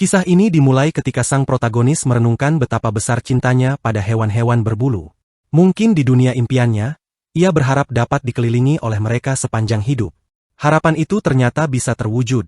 Kisah ini dimulai ketika sang protagonis merenungkan betapa besar cintanya pada hewan-hewan berbulu. Mungkin di dunia impiannya, ia berharap dapat dikelilingi oleh mereka sepanjang hidup. Harapan itu ternyata bisa terwujud.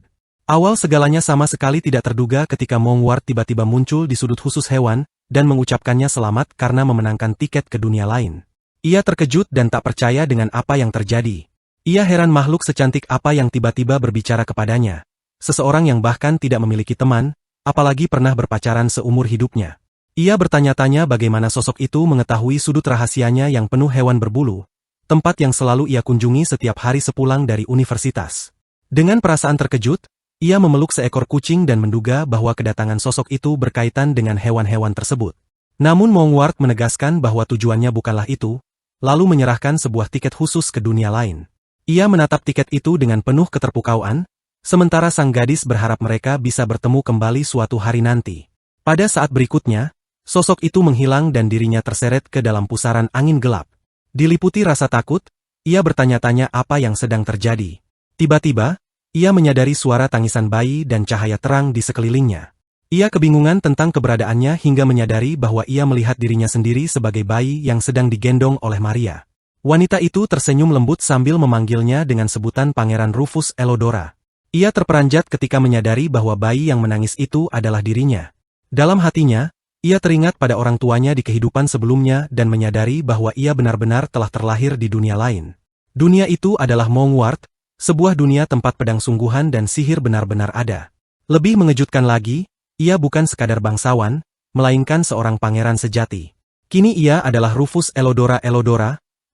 Awal segalanya sama sekali tidak terduga ketika Mongward tiba-tiba muncul di sudut khusus hewan, dan mengucapkannya selamat karena memenangkan tiket ke dunia lain. Ia terkejut dan tak percaya dengan apa yang terjadi. Ia heran makhluk secantik apa yang tiba-tiba berbicara kepadanya. Seseorang yang bahkan tidak memiliki teman, apalagi pernah berpacaran seumur hidupnya. Ia bertanya-tanya bagaimana sosok itu mengetahui sudut rahasianya yang penuh hewan berbulu, tempat yang selalu ia kunjungi setiap hari sepulang dari universitas. Dengan perasaan terkejut, ia memeluk seekor kucing dan menduga bahwa kedatangan sosok itu berkaitan dengan hewan-hewan tersebut. Namun Mongward menegaskan bahwa tujuannya bukanlah itu, lalu menyerahkan sebuah tiket khusus ke dunia lain. Ia menatap tiket itu dengan penuh keterpukauan, sementara sang gadis berharap mereka bisa bertemu kembali suatu hari nanti. Pada saat berikutnya, sosok itu menghilang dan dirinya terseret ke dalam pusaran angin gelap. Diliputi rasa takut, ia bertanya-tanya apa yang sedang terjadi. Tiba-tiba, ia menyadari suara tangisan bayi dan cahaya terang di sekelilingnya. Ia kebingungan tentang keberadaannya hingga menyadari bahwa ia melihat dirinya sendiri sebagai bayi yang sedang digendong oleh Maria. Wanita itu tersenyum lembut sambil memanggilnya dengan sebutan Pangeran Rufus Elodora. Ia terperanjat ketika menyadari bahwa bayi yang menangis itu adalah dirinya. Dalam hatinya, ia teringat pada orang tuanya di kehidupan sebelumnya dan menyadari bahwa ia benar-benar telah terlahir di dunia lain. Dunia itu adalah Mongward, sebuah dunia tempat pedang sungguhan dan sihir benar-benar ada. Lebih mengejutkan lagi, ia bukan sekadar bangsawan, melainkan seorang pangeran sejati. Kini ia adalah Rufus Elodora,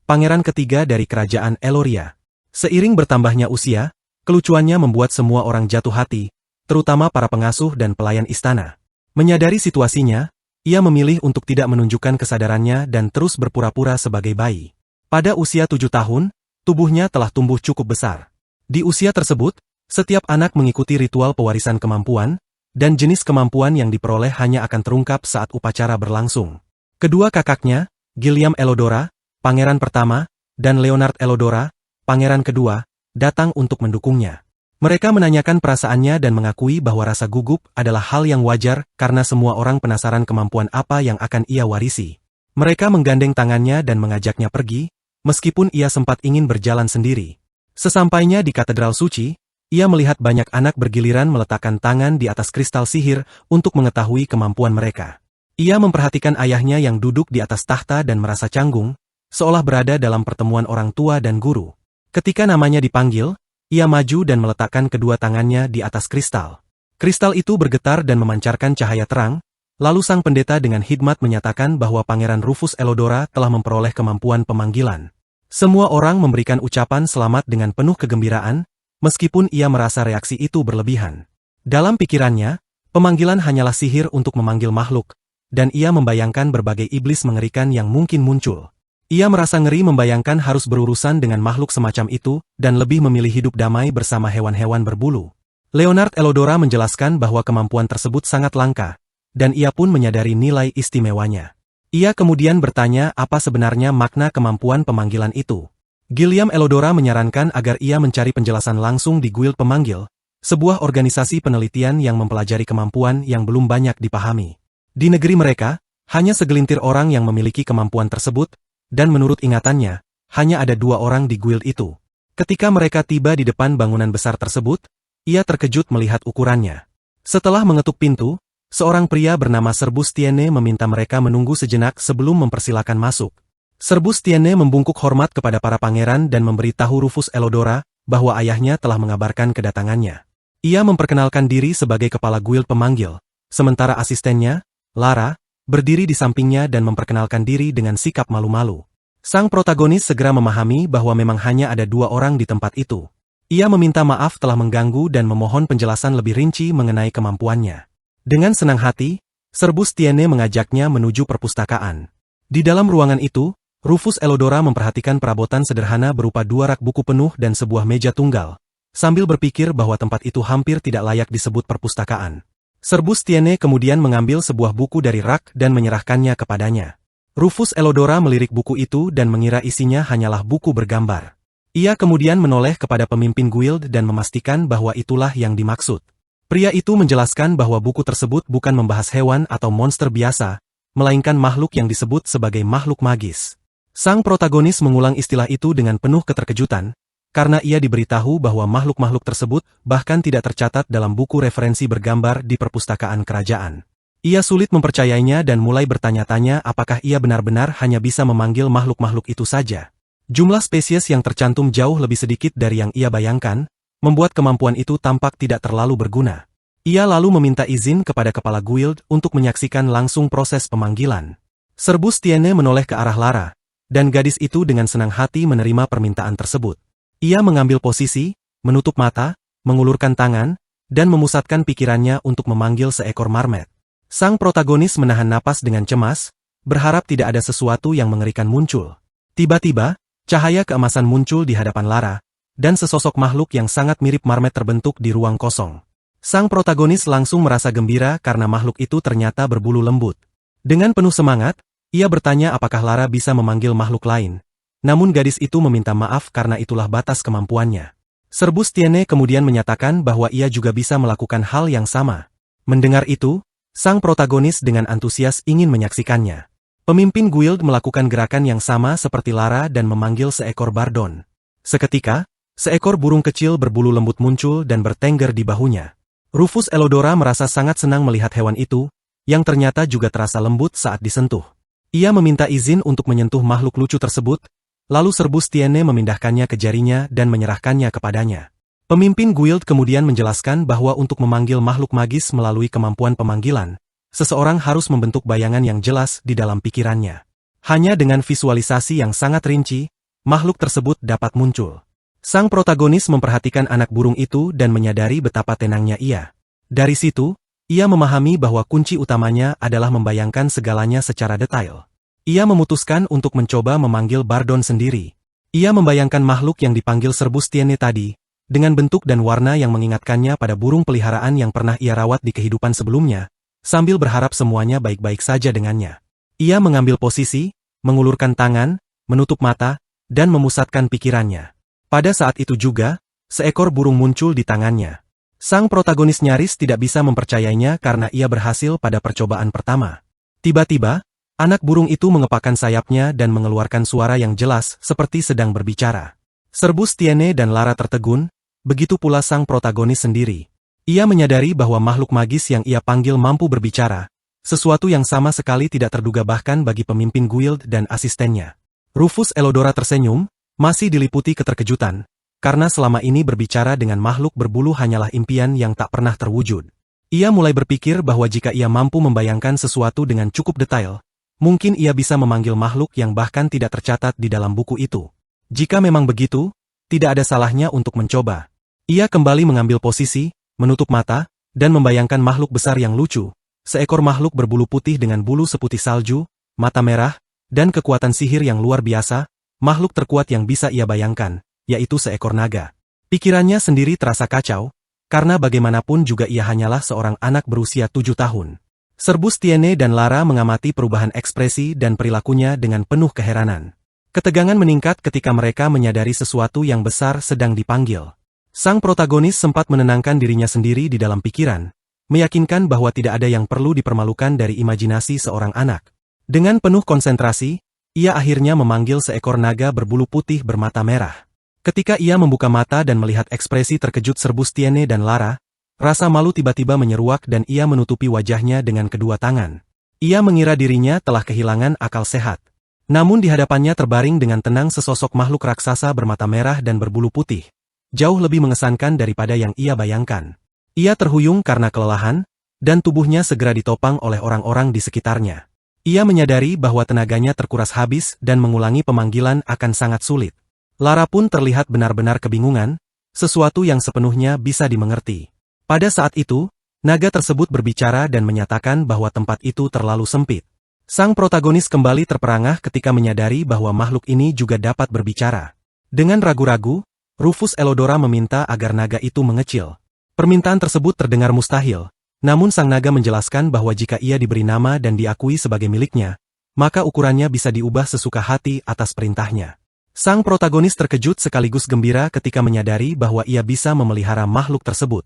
pangeran ketiga dari kerajaan Eloria. Seiring bertambahnya usia, kelucuannya membuat semua orang jatuh hati, terutama para pengasuh dan pelayan istana. Menyadari situasinya, ia memilih untuk tidak menunjukkan kesadarannya dan terus berpura-pura sebagai bayi. Pada usia 7 tahun, tubuhnya telah tumbuh cukup besar. Di usia tersebut, setiap anak mengikuti ritual pewarisan kemampuan, dan jenis kemampuan yang diperoleh hanya akan terungkap saat upacara berlangsung. Kedua kakaknya, Gilliam Elodora, pangeran pertama, dan Leonard Elodora, pangeran kedua, datang untuk mendukungnya. Mereka menanyakan perasaannya dan mengakui bahwa rasa gugup adalah hal yang wajar karena semua orang penasaran kemampuan apa yang akan ia warisi. Mereka menggandeng tangannya dan mengajaknya pergi, meskipun ia sempat ingin berjalan sendiri. Sesampainya di katedral suci, ia melihat banyak anak bergiliran meletakkan tangan di atas kristal sihir untuk mengetahui kemampuan mereka. Ia memperhatikan ayahnya yang duduk di atas tahta dan merasa canggung, seolah berada dalam pertemuan orang tua dan guru. Ketika namanya dipanggil, ia maju dan meletakkan kedua tangannya di atas kristal. Kristal itu bergetar dan memancarkan cahaya terang, lalu sang pendeta dengan hikmat menyatakan bahwa Pangeran Rufus Elodora telah memperoleh kemampuan pemanggilan. Semua orang memberikan ucapan selamat dengan penuh kegembiraan, meskipun ia merasa reaksi itu berlebihan. Dalam pikirannya, pemanggilan hanyalah sihir untuk memanggil makhluk, dan ia membayangkan berbagai iblis mengerikan yang mungkin muncul. Ia merasa ngeri membayangkan harus berurusan dengan makhluk semacam itu, dan lebih memilih hidup damai bersama hewan-hewan berbulu. Leonard Elodora menjelaskan bahwa kemampuan tersebut sangat langka, dan ia pun menyadari nilai istimewanya. Ia kemudian bertanya apa sebenarnya makna kemampuan pemanggilan itu. Gilliam Elodora menyarankan agar ia mencari penjelasan langsung di Guild Pemanggil, sebuah organisasi penelitian yang mempelajari kemampuan yang belum banyak dipahami. Di negeri mereka, hanya segelintir orang yang memiliki kemampuan tersebut, dan menurut ingatannya, hanya ada 2 orang di guild itu. Ketika mereka tiba di depan bangunan besar tersebut, ia terkejut melihat ukurannya. Setelah mengetuk pintu, seorang pria bernama Serbus Tiene meminta mereka menunggu sejenak sebelum mempersilakan masuk. Serbus Tiene membungkuk hormat kepada para pangeran dan memberitahu Rufus Elodora bahwa ayahnya telah mengabarkan kedatangannya. Ia memperkenalkan diri sebagai kepala guild pemanggil, sementara asistennya, Lara, berdiri di sampingnya dan memperkenalkan diri dengan sikap malu-malu. Sang protagonis segera memahami bahwa memang hanya ada 2 orang di tempat itu. Ia meminta maaf telah mengganggu dan memohon penjelasan lebih rinci mengenai kemampuannya. Dengan senang hati, Serbus Tiene mengajaknya menuju perpustakaan. Di dalam ruangan itu, Rufus Elodora memperhatikan perabotan sederhana berupa 2 rak buku penuh dan sebuah meja tunggal, sambil berpikir bahwa tempat itu hampir tidak layak disebut perpustakaan. Serbus Tiene kemudian mengambil sebuah buku dari rak dan menyerahkannya kepadanya. Rufus Elodora melirik buku itu dan mengira isinya hanyalah buku bergambar. Ia kemudian menoleh kepada pemimpin guild dan memastikan bahwa itulah yang dimaksud. Pria itu menjelaskan bahwa buku tersebut bukan membahas hewan atau monster biasa, melainkan makhluk yang disebut sebagai makhluk magis. Sang protagonis mengulang istilah itu dengan penuh keterkejutan, karena ia diberitahu bahwa makhluk-makhluk tersebut bahkan tidak tercatat dalam buku referensi bergambar di perpustakaan kerajaan. Ia sulit mempercayainya dan mulai bertanya-tanya apakah ia benar-benar hanya bisa memanggil makhluk-makhluk itu saja. Jumlah spesies yang tercantum jauh lebih sedikit dari yang ia bayangkan, membuat kemampuan itu tampak tidak terlalu berguna. Ia lalu meminta izin kepada kepala guild untuk menyaksikan langsung proses pemanggilan. Serbu Stiene menoleh ke arah Lara, dan gadis itu dengan senang hati menerima permintaan tersebut. Ia mengambil posisi, menutup mata, mengulurkan tangan, dan memusatkan pikirannya untuk memanggil seekor marmet. Sang protagonis menahan napas dengan cemas, berharap tidak ada sesuatu yang mengerikan muncul. Tiba-tiba, cahaya keemasan muncul di hadapan Lara, dan sesosok makhluk yang sangat mirip marmet terbentuk di ruang kosong. Sang protagonis langsung merasa gembira karena makhluk itu ternyata berbulu lembut. Dengan penuh semangat, ia bertanya apakah Lara bisa memanggil makhluk lain. Namun gadis itu meminta maaf karena itulah batas kemampuannya. Serbu Stiene kemudian menyatakan bahwa ia juga bisa melakukan hal yang sama. Mendengar itu, sang protagonis dengan antusias ingin menyaksikannya. Pemimpin guild melakukan gerakan yang sama seperti Lara dan memanggil seekor bardon. Seketika, seekor burung kecil berbulu lembut muncul dan bertengger di bahunya. Rufus Elodora merasa sangat senang melihat hewan itu, yang ternyata juga terasa lembut saat disentuh. Ia meminta izin untuk menyentuh makhluk lucu tersebut, lalu Serbu Stiene memindahkannya ke jarinya dan menyerahkannya kepadanya. Pemimpin guild kemudian menjelaskan bahwa untuk memanggil makhluk magis melalui kemampuan pemanggilan, seseorang harus membentuk bayangan yang jelas di dalam pikirannya. Hanya dengan visualisasi yang sangat rinci, makhluk tersebut dapat muncul. Sang protagonis memperhatikan anak burung itu dan menyadari betapa tenangnya ia. Dari situ, ia memahami bahwa kunci utamanya adalah membayangkan segalanya secara detail. Ia memutuskan untuk mencoba memanggil bardon sendiri. Ia membayangkan makhluk yang dipanggil Serbu Stiene tadi, dengan bentuk dan warna yang mengingatkannya pada burung peliharaan yang pernah ia rawat di kehidupan sebelumnya, sambil berharap semuanya baik-baik saja dengannya. Ia mengambil posisi, mengulurkan tangan, menutup mata, dan memusatkan pikirannya. Pada saat itu juga, seekor burung muncul di tangannya. Sang protagonis nyaris tidak bisa mempercayainya karena ia berhasil pada percobaan pertama. Tiba-tiba, anak burung itu mengepakkan sayapnya dan mengeluarkan suara yang jelas seperti sedang berbicara. Serbu Stiene dan Lara tertegun, begitu pula sang protagonis sendiri. Ia menyadari bahwa makhluk magis yang ia panggil mampu berbicara, sesuatu yang sama sekali tidak terduga bahkan bagi pemimpin guild dan asistennya. Rufus Elodora tersenyum, masih diliputi keterkejutan, karena selama ini berbicara dengan makhluk berbulu hanyalah impian yang tak pernah terwujud. Ia mulai berpikir bahwa jika ia mampu membayangkan sesuatu dengan cukup detail, mungkin ia bisa memanggil makhluk yang bahkan tidak tercatat di dalam buku itu. Jika memang begitu, tidak ada salahnya untuk mencoba. Ia kembali mengambil posisi, menutup mata, dan membayangkan makhluk besar yang lucu, seekor makhluk berbulu putih dengan bulu seputih salju, mata merah, dan kekuatan sihir yang luar biasa, makhluk terkuat yang bisa ia bayangkan, yaitu seekor naga. Pikirannya sendiri terasa kacau, karena bagaimanapun juga ia hanyalah seorang anak berusia 7 tahun. Serbu Stiene dan Lara mengamati perubahan ekspresi dan perilakunya dengan penuh keheranan. Ketegangan meningkat ketika mereka menyadari sesuatu yang besar sedang dipanggil. Sang protagonis sempat menenangkan dirinya sendiri di dalam pikiran, meyakinkan bahwa tidak ada yang perlu dipermalukan dari imajinasi seorang anak. Dengan penuh konsentrasi, ia akhirnya memanggil seekor naga berbulu putih bermata merah. Ketika ia membuka mata dan melihat ekspresi terkejut Serbu Stiene dan Lara, rasa malu tiba-tiba menyeruak dan ia menutupi wajahnya dengan kedua tangan. Ia mengira dirinya telah kehilangan akal sehat. Namun di hadapannya terbaring dengan tenang sesosok makhluk raksasa bermata merah dan berbulu putih. Jauh lebih mengesankan daripada yang ia bayangkan. Ia terhuyung karena kelelahan, dan tubuhnya segera ditopang oleh orang-orang di sekitarnya. Ia menyadari bahwa tenaganya terkuras habis dan mengulangi pemanggilan akan sangat sulit. Lara pun terlihat benar-benar kebingungan, sesuatu yang sepenuhnya bisa dimengerti. Pada saat itu, naga tersebut berbicara dan menyatakan bahwa tempat itu terlalu sempit. Sang protagonis kembali terperangah ketika menyadari bahwa makhluk ini juga dapat berbicara. Dengan ragu-ragu, Rufus Elodora meminta agar naga itu mengecil. Permintaan tersebut terdengar mustahil, namun sang naga menjelaskan bahwa jika ia diberi nama dan diakui sebagai miliknya, maka ukurannya bisa diubah sesuka hati atas perintahnya. Sang protagonis terkejut sekaligus gembira ketika menyadari bahwa ia bisa memelihara makhluk tersebut.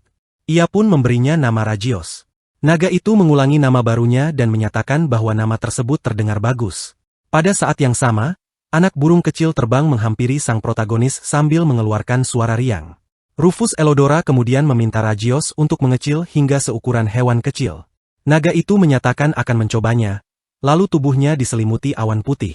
Ia pun memberinya nama Rajios. Naga itu mengulangi nama barunya dan menyatakan bahwa nama tersebut terdengar bagus. Pada saat yang sama, anak burung kecil terbang menghampiri sang protagonis sambil mengeluarkan suara riang. Rufus Elodora kemudian meminta Rajios untuk mengecil hingga seukuran hewan kecil. Naga itu menyatakan akan mencobanya, lalu tubuhnya diselimuti awan putih.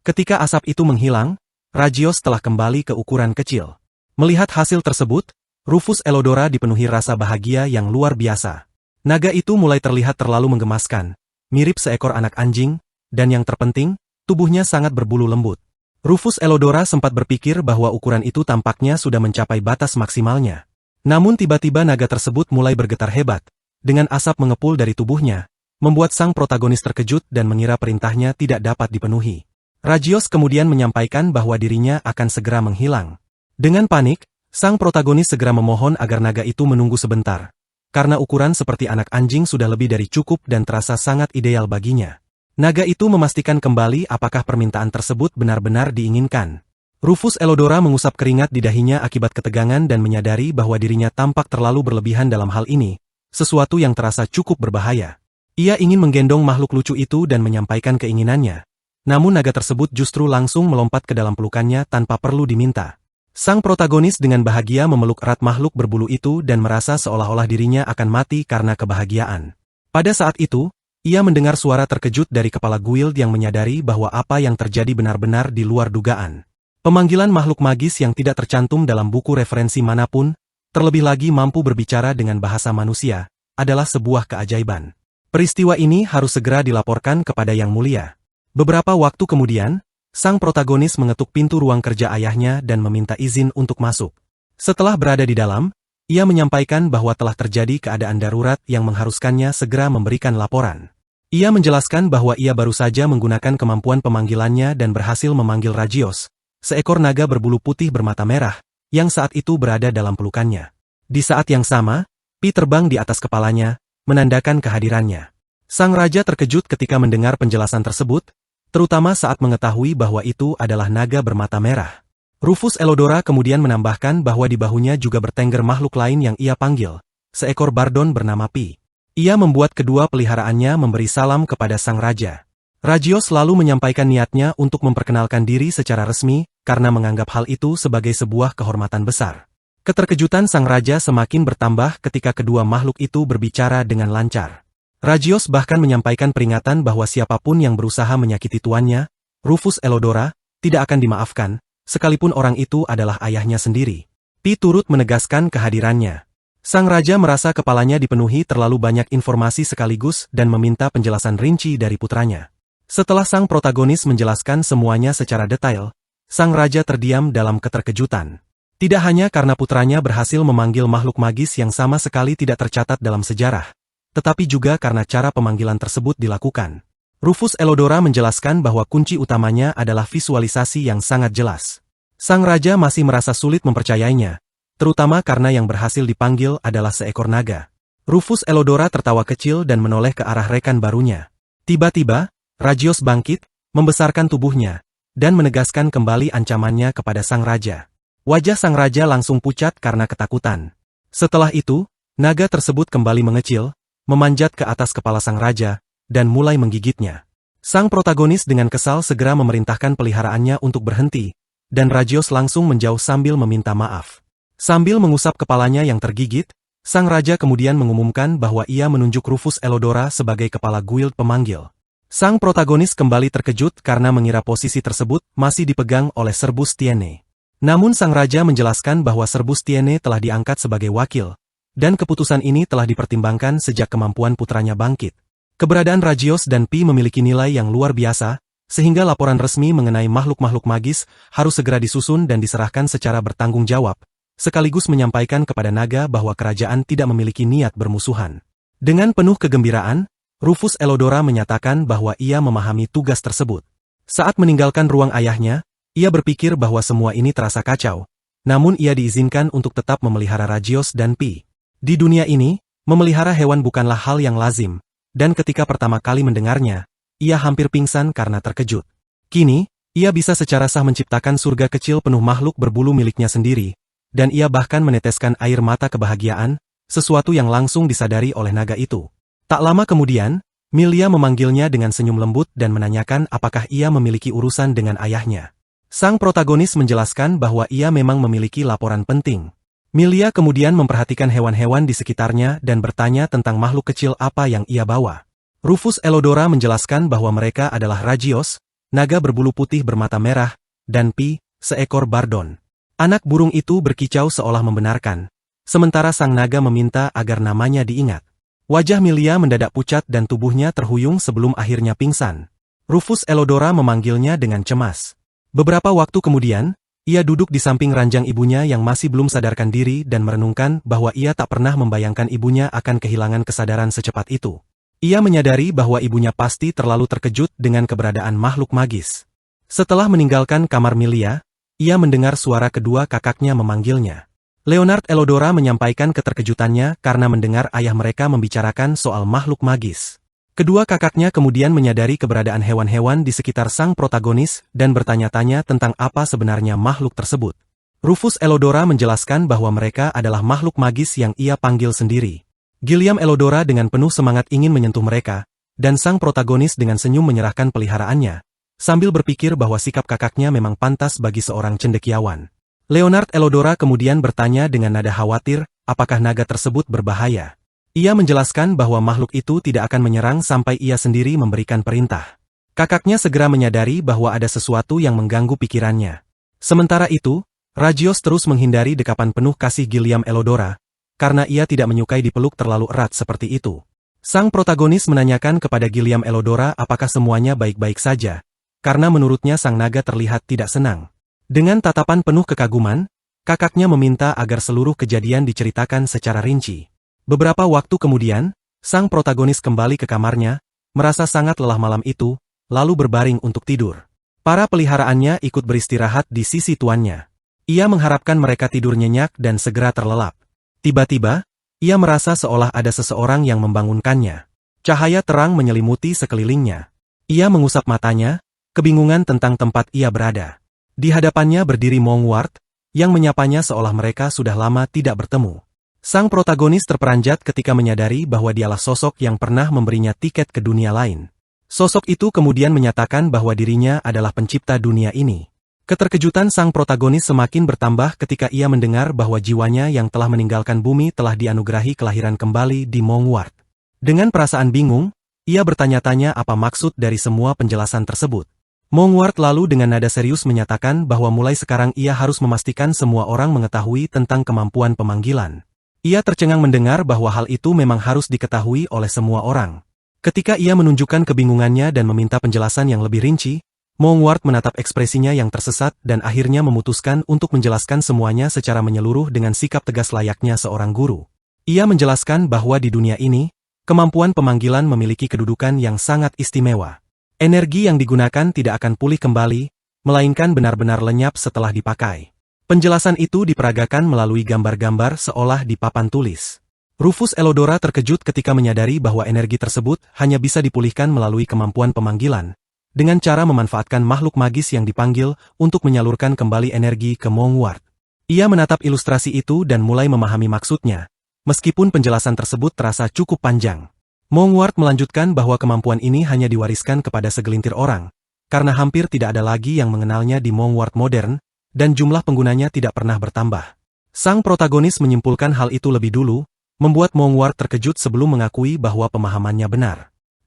Ketika asap itu menghilang, Rajios telah kembali ke ukuran kecil. Melihat hasil tersebut, Rufus Elodora dipenuhi rasa bahagia yang luar biasa. Naga itu mulai terlihat terlalu menggemaskan, mirip seekor anak anjing, dan yang terpenting, tubuhnya sangat berbulu lembut. Rufus Elodora sempat berpikir bahwa ukuran itu tampaknya sudah mencapai batas maksimalnya. Namun tiba-tiba naga tersebut mulai bergetar hebat, dengan asap mengepul dari tubuhnya, membuat sang protagonis terkejut dan mengira perintahnya tidak dapat dipenuhi. Rajios kemudian menyampaikan bahwa dirinya akan segera menghilang. Dengan panik, sang protagonis segera memohon agar naga itu menunggu sebentar, karena ukuran seperti anak anjing sudah lebih dari cukup dan terasa sangat ideal baginya. Naga itu memastikan kembali apakah permintaan tersebut benar-benar diinginkan. Rufus Elodora mengusap keringat di dahinya akibat ketegangan dan menyadari bahwa dirinya tampak terlalu berlebihan dalam hal ini, sesuatu yang terasa cukup berbahaya. Ia ingin menggendong makhluk lucu itu dan menyampaikan keinginannya. Namun naga tersebut justru langsung melompat ke dalam pelukannya tanpa perlu diminta. Sang protagonis dengan bahagia memeluk erat makhluk berbulu itu dan merasa seolah-olah dirinya akan mati karena kebahagiaan. Pada saat itu, ia mendengar suara terkejut dari kepala guild yang menyadari bahwa apa yang terjadi benar-benar di luar dugaan. Pemanggilan makhluk magis yang tidak tercantum dalam buku referensi manapun, terlebih lagi mampu berbicara dengan bahasa manusia, adalah sebuah keajaiban. Peristiwa ini harus segera dilaporkan kepada Yang Mulia. Beberapa waktu kemudian, sang protagonis mengetuk pintu ruang kerja ayahnya dan meminta izin untuk masuk. Setelah berada di dalam, ia menyampaikan bahwa telah terjadi keadaan darurat yang mengharuskannya segera memberikan laporan. Ia menjelaskan bahwa ia baru saja menggunakan kemampuan pemanggilannya dan berhasil memanggil Rajios, seekor naga berbulu putih bermata merah, yang saat itu berada dalam pelukannya. Di saat yang sama, Pi terbang di atas kepalanya, menandakan kehadirannya. Sang raja terkejut ketika mendengar penjelasan tersebut, terutama saat mengetahui bahwa itu adalah naga bermata merah. Rufus Elodora kemudian menambahkan bahwa di bahunya juga bertengger makhluk lain yang ia panggil, seekor bardon bernama Pi. Ia membuat kedua peliharaannya memberi salam kepada sang raja. Rajios lalu menyampaikan niatnya untuk memperkenalkan diri secara resmi, karena menganggap hal itu sebagai sebuah kehormatan besar. Keterkejutan sang raja semakin bertambah ketika kedua makhluk itu berbicara dengan lancar. Rajios bahkan menyampaikan peringatan bahwa siapapun yang berusaha menyakiti tuannya, Rufus Elodora, tidak akan dimaafkan, sekalipun orang itu adalah ayahnya sendiri. Pi turut menegaskan kehadirannya. Sang raja merasa kepalanya dipenuhi terlalu banyak informasi sekaligus dan meminta penjelasan rinci dari putranya. Setelah sang protagonis menjelaskan semuanya secara detail, sang raja terdiam dalam keterkejutan. Tidak hanya karena putranya berhasil memanggil makhluk magis yang sama sekali tidak tercatat dalam sejarah, tetapi juga karena cara pemanggilan tersebut dilakukan. Rufus Elodora menjelaskan bahwa kunci utamanya adalah visualisasi yang sangat jelas. Sang raja masih merasa sulit mempercayainya, terutama karena yang berhasil dipanggil adalah seekor naga. Rufus Elodora tertawa kecil dan menoleh ke arah rekan barunya. Tiba-tiba, Rajios bangkit, membesarkan tubuhnya, dan menegaskan kembali ancamannya kepada sang raja. Wajah sang raja langsung pucat karena ketakutan. Setelah itu, naga tersebut kembali mengecil, memanjat ke atas kepala sang raja, dan mulai menggigitnya. Sang protagonis dengan kesal segera memerintahkan peliharaannya untuk berhenti, dan Rajios langsung menjauh sambil meminta maaf. Sambil mengusap kepalanya yang tergigit, sang raja kemudian mengumumkan bahwa ia menunjuk Rufus Elodora sebagai kepala guild pemanggil. Sang protagonis kembali terkejut karena mengira posisi tersebut masih dipegang oleh Serbus Tiene. Namun sang raja menjelaskan bahwa Serbus Tiene telah diangkat sebagai wakil, dan keputusan ini telah dipertimbangkan sejak kemampuan putranya bangkit. Keberadaan Rajios dan Pi memiliki nilai yang luar biasa, sehingga laporan resmi mengenai makhluk-makhluk magis harus segera disusun dan diserahkan secara bertanggung jawab, sekaligus menyampaikan kepada naga bahwa kerajaan tidak memiliki niat bermusuhan. Dengan penuh kegembiraan, Rufus Elodora menyatakan bahwa ia memahami tugas tersebut. Saat meninggalkan ruang ayahnya, ia berpikir bahwa semua ini terasa kacau, namun ia diizinkan untuk tetap memelihara Rajios dan Pi. Di dunia ini, memelihara hewan bukanlah hal yang lazim, dan ketika pertama kali mendengarnya, ia hampir pingsan karena terkejut. Kini, ia bisa secara sah menciptakan surga kecil penuh makhluk berbulu miliknya sendiri, dan ia bahkan meneteskan air mata kebahagiaan sesuatu yang langsung disadari oleh naga itu. Tak lama kemudian, Milia memanggilnya dengan senyum lembut dan menanyakan apakah ia memiliki urusan dengan ayahnya. Sang protagonis menjelaskan bahwa ia memang memiliki laporan penting. Milia kemudian memperhatikan hewan-hewan di sekitarnya dan bertanya tentang makhluk kecil apa yang ia bawa. Rufus Elodora menjelaskan bahwa mereka adalah Ragios, naga berbulu putih bermata merah, dan Pi, seekor bardon. Anak burung itu berkicau seolah membenarkan, sementara sang naga meminta agar namanya diingat. Wajah Milia mendadak pucat dan tubuhnya terhuyung sebelum akhirnya pingsan. Rufus Elodora memanggilnya dengan cemas. Beberapa waktu kemudian, ia duduk di samping ranjang ibunya yang masih belum sadarkan diri dan merenungkan bahwa ia tak pernah membayangkan ibunya akan kehilangan kesadaran secepat itu. Ia menyadari bahwa ibunya pasti terlalu terkejut dengan keberadaan makhluk magis. Setelah meninggalkan kamar Milia, ia mendengar suara kedua kakaknya memanggilnya. Leonard Elodora menyampaikan keterkejutannya karena mendengar ayah mereka membicarakan soal makhluk magis. Kedua kakaknya kemudian menyadari keberadaan hewan-hewan di sekitar sang protagonis dan bertanya-tanya tentang apa sebenarnya makhluk tersebut. Rufus Elodora menjelaskan bahwa mereka adalah makhluk magis yang ia panggil sendiri. Gilliam Elodora dengan penuh semangat ingin menyentuh mereka, dan sang protagonis dengan senyum menyerahkan peliharaannya, sambil berpikir bahwa sikap kakaknya memang pantas bagi seorang cendekiawan. Leonard Elodora kemudian bertanya dengan nada khawatir, apakah naga tersebut berbahaya. Ia menjelaskan bahwa makhluk itu tidak akan menyerang sampai ia sendiri memberikan perintah. Kakaknya segera menyadari bahwa ada sesuatu yang mengganggu pikirannya. Sementara itu, Ragios terus menghindari dekapan penuh kasih Gilliam Elodora, karena ia tidak menyukai dipeluk terlalu erat seperti itu. Sang protagonis menanyakan kepada Gilliam Elodora apakah semuanya baik-baik saja, karena menurutnya sang naga terlihat tidak senang. Dengan tatapan penuh kekaguman, kakaknya meminta agar seluruh kejadian diceritakan secara rinci. Beberapa waktu kemudian, sang protagonis kembali ke kamarnya, merasa sangat lelah malam itu, lalu berbaring untuk tidur. Para peliharaannya ikut beristirahat di sisi tuannya. Ia mengharapkan mereka tidur nyenyak dan segera terlelap. Tiba-tiba, ia merasa seolah ada seseorang yang membangunkannya. Cahaya terang menyelimuti sekelilingnya. Ia mengusap matanya, kebingungan tentang tempat ia berada. Di hadapannya berdiri Mongward, yang menyapanya seolah mereka sudah lama tidak bertemu. Sang protagonis terperanjat ketika menyadari bahwa dialah sosok yang pernah memberinya tiket ke dunia lain. Sosok itu kemudian menyatakan bahwa dirinya adalah pencipta dunia ini. Keterkejutan sang protagonis semakin bertambah ketika ia mendengar bahwa jiwanya yang telah meninggalkan bumi telah dianugerahi kelahiran kembali di Mongward. Dengan perasaan bingung, ia bertanya-tanya apa maksud dari semua penjelasan tersebut. Mongward lalu dengan nada serius menyatakan bahwa mulai sekarang ia harus memastikan semua orang mengetahui tentang kemampuan pemanggilan. Ia tercengang mendengar bahwa hal itu memang harus diketahui oleh semua orang. Ketika ia menunjukkan kebingungannya dan meminta penjelasan yang lebih rinci, Mongward menatap ekspresinya yang tersesat dan akhirnya memutuskan untuk menjelaskan semuanya secara menyeluruh dengan sikap tegas layaknya seorang guru. Ia menjelaskan bahwa di dunia ini, kemampuan pemanggilan memiliki kedudukan yang sangat istimewa. Energi yang digunakan tidak akan pulih kembali, melainkan benar-benar lenyap setelah dipakai. Penjelasan itu diperagakan melalui gambar-gambar seolah di papan tulis. Rufus Elodora terkejut ketika menyadari bahwa energi tersebut hanya bisa dipulihkan melalui kemampuan pemanggilan, dengan cara memanfaatkan makhluk magis yang dipanggil untuk menyalurkan kembali energi ke Mongward. Ia menatap ilustrasi itu dan mulai memahami maksudnya, meskipun penjelasan tersebut terasa cukup panjang. Mongward melanjutkan bahwa kemampuan ini hanya diwariskan kepada segelintir orang, karena hampir tidak ada lagi yang mengenalnya di Mongward modern, dan jumlah penggunanya tidak pernah bertambah. Sang protagonis menyimpulkan hal itu lebih dulu, membuat Mongward terkejut sebelum mengakui bahwa pemahamannya benar.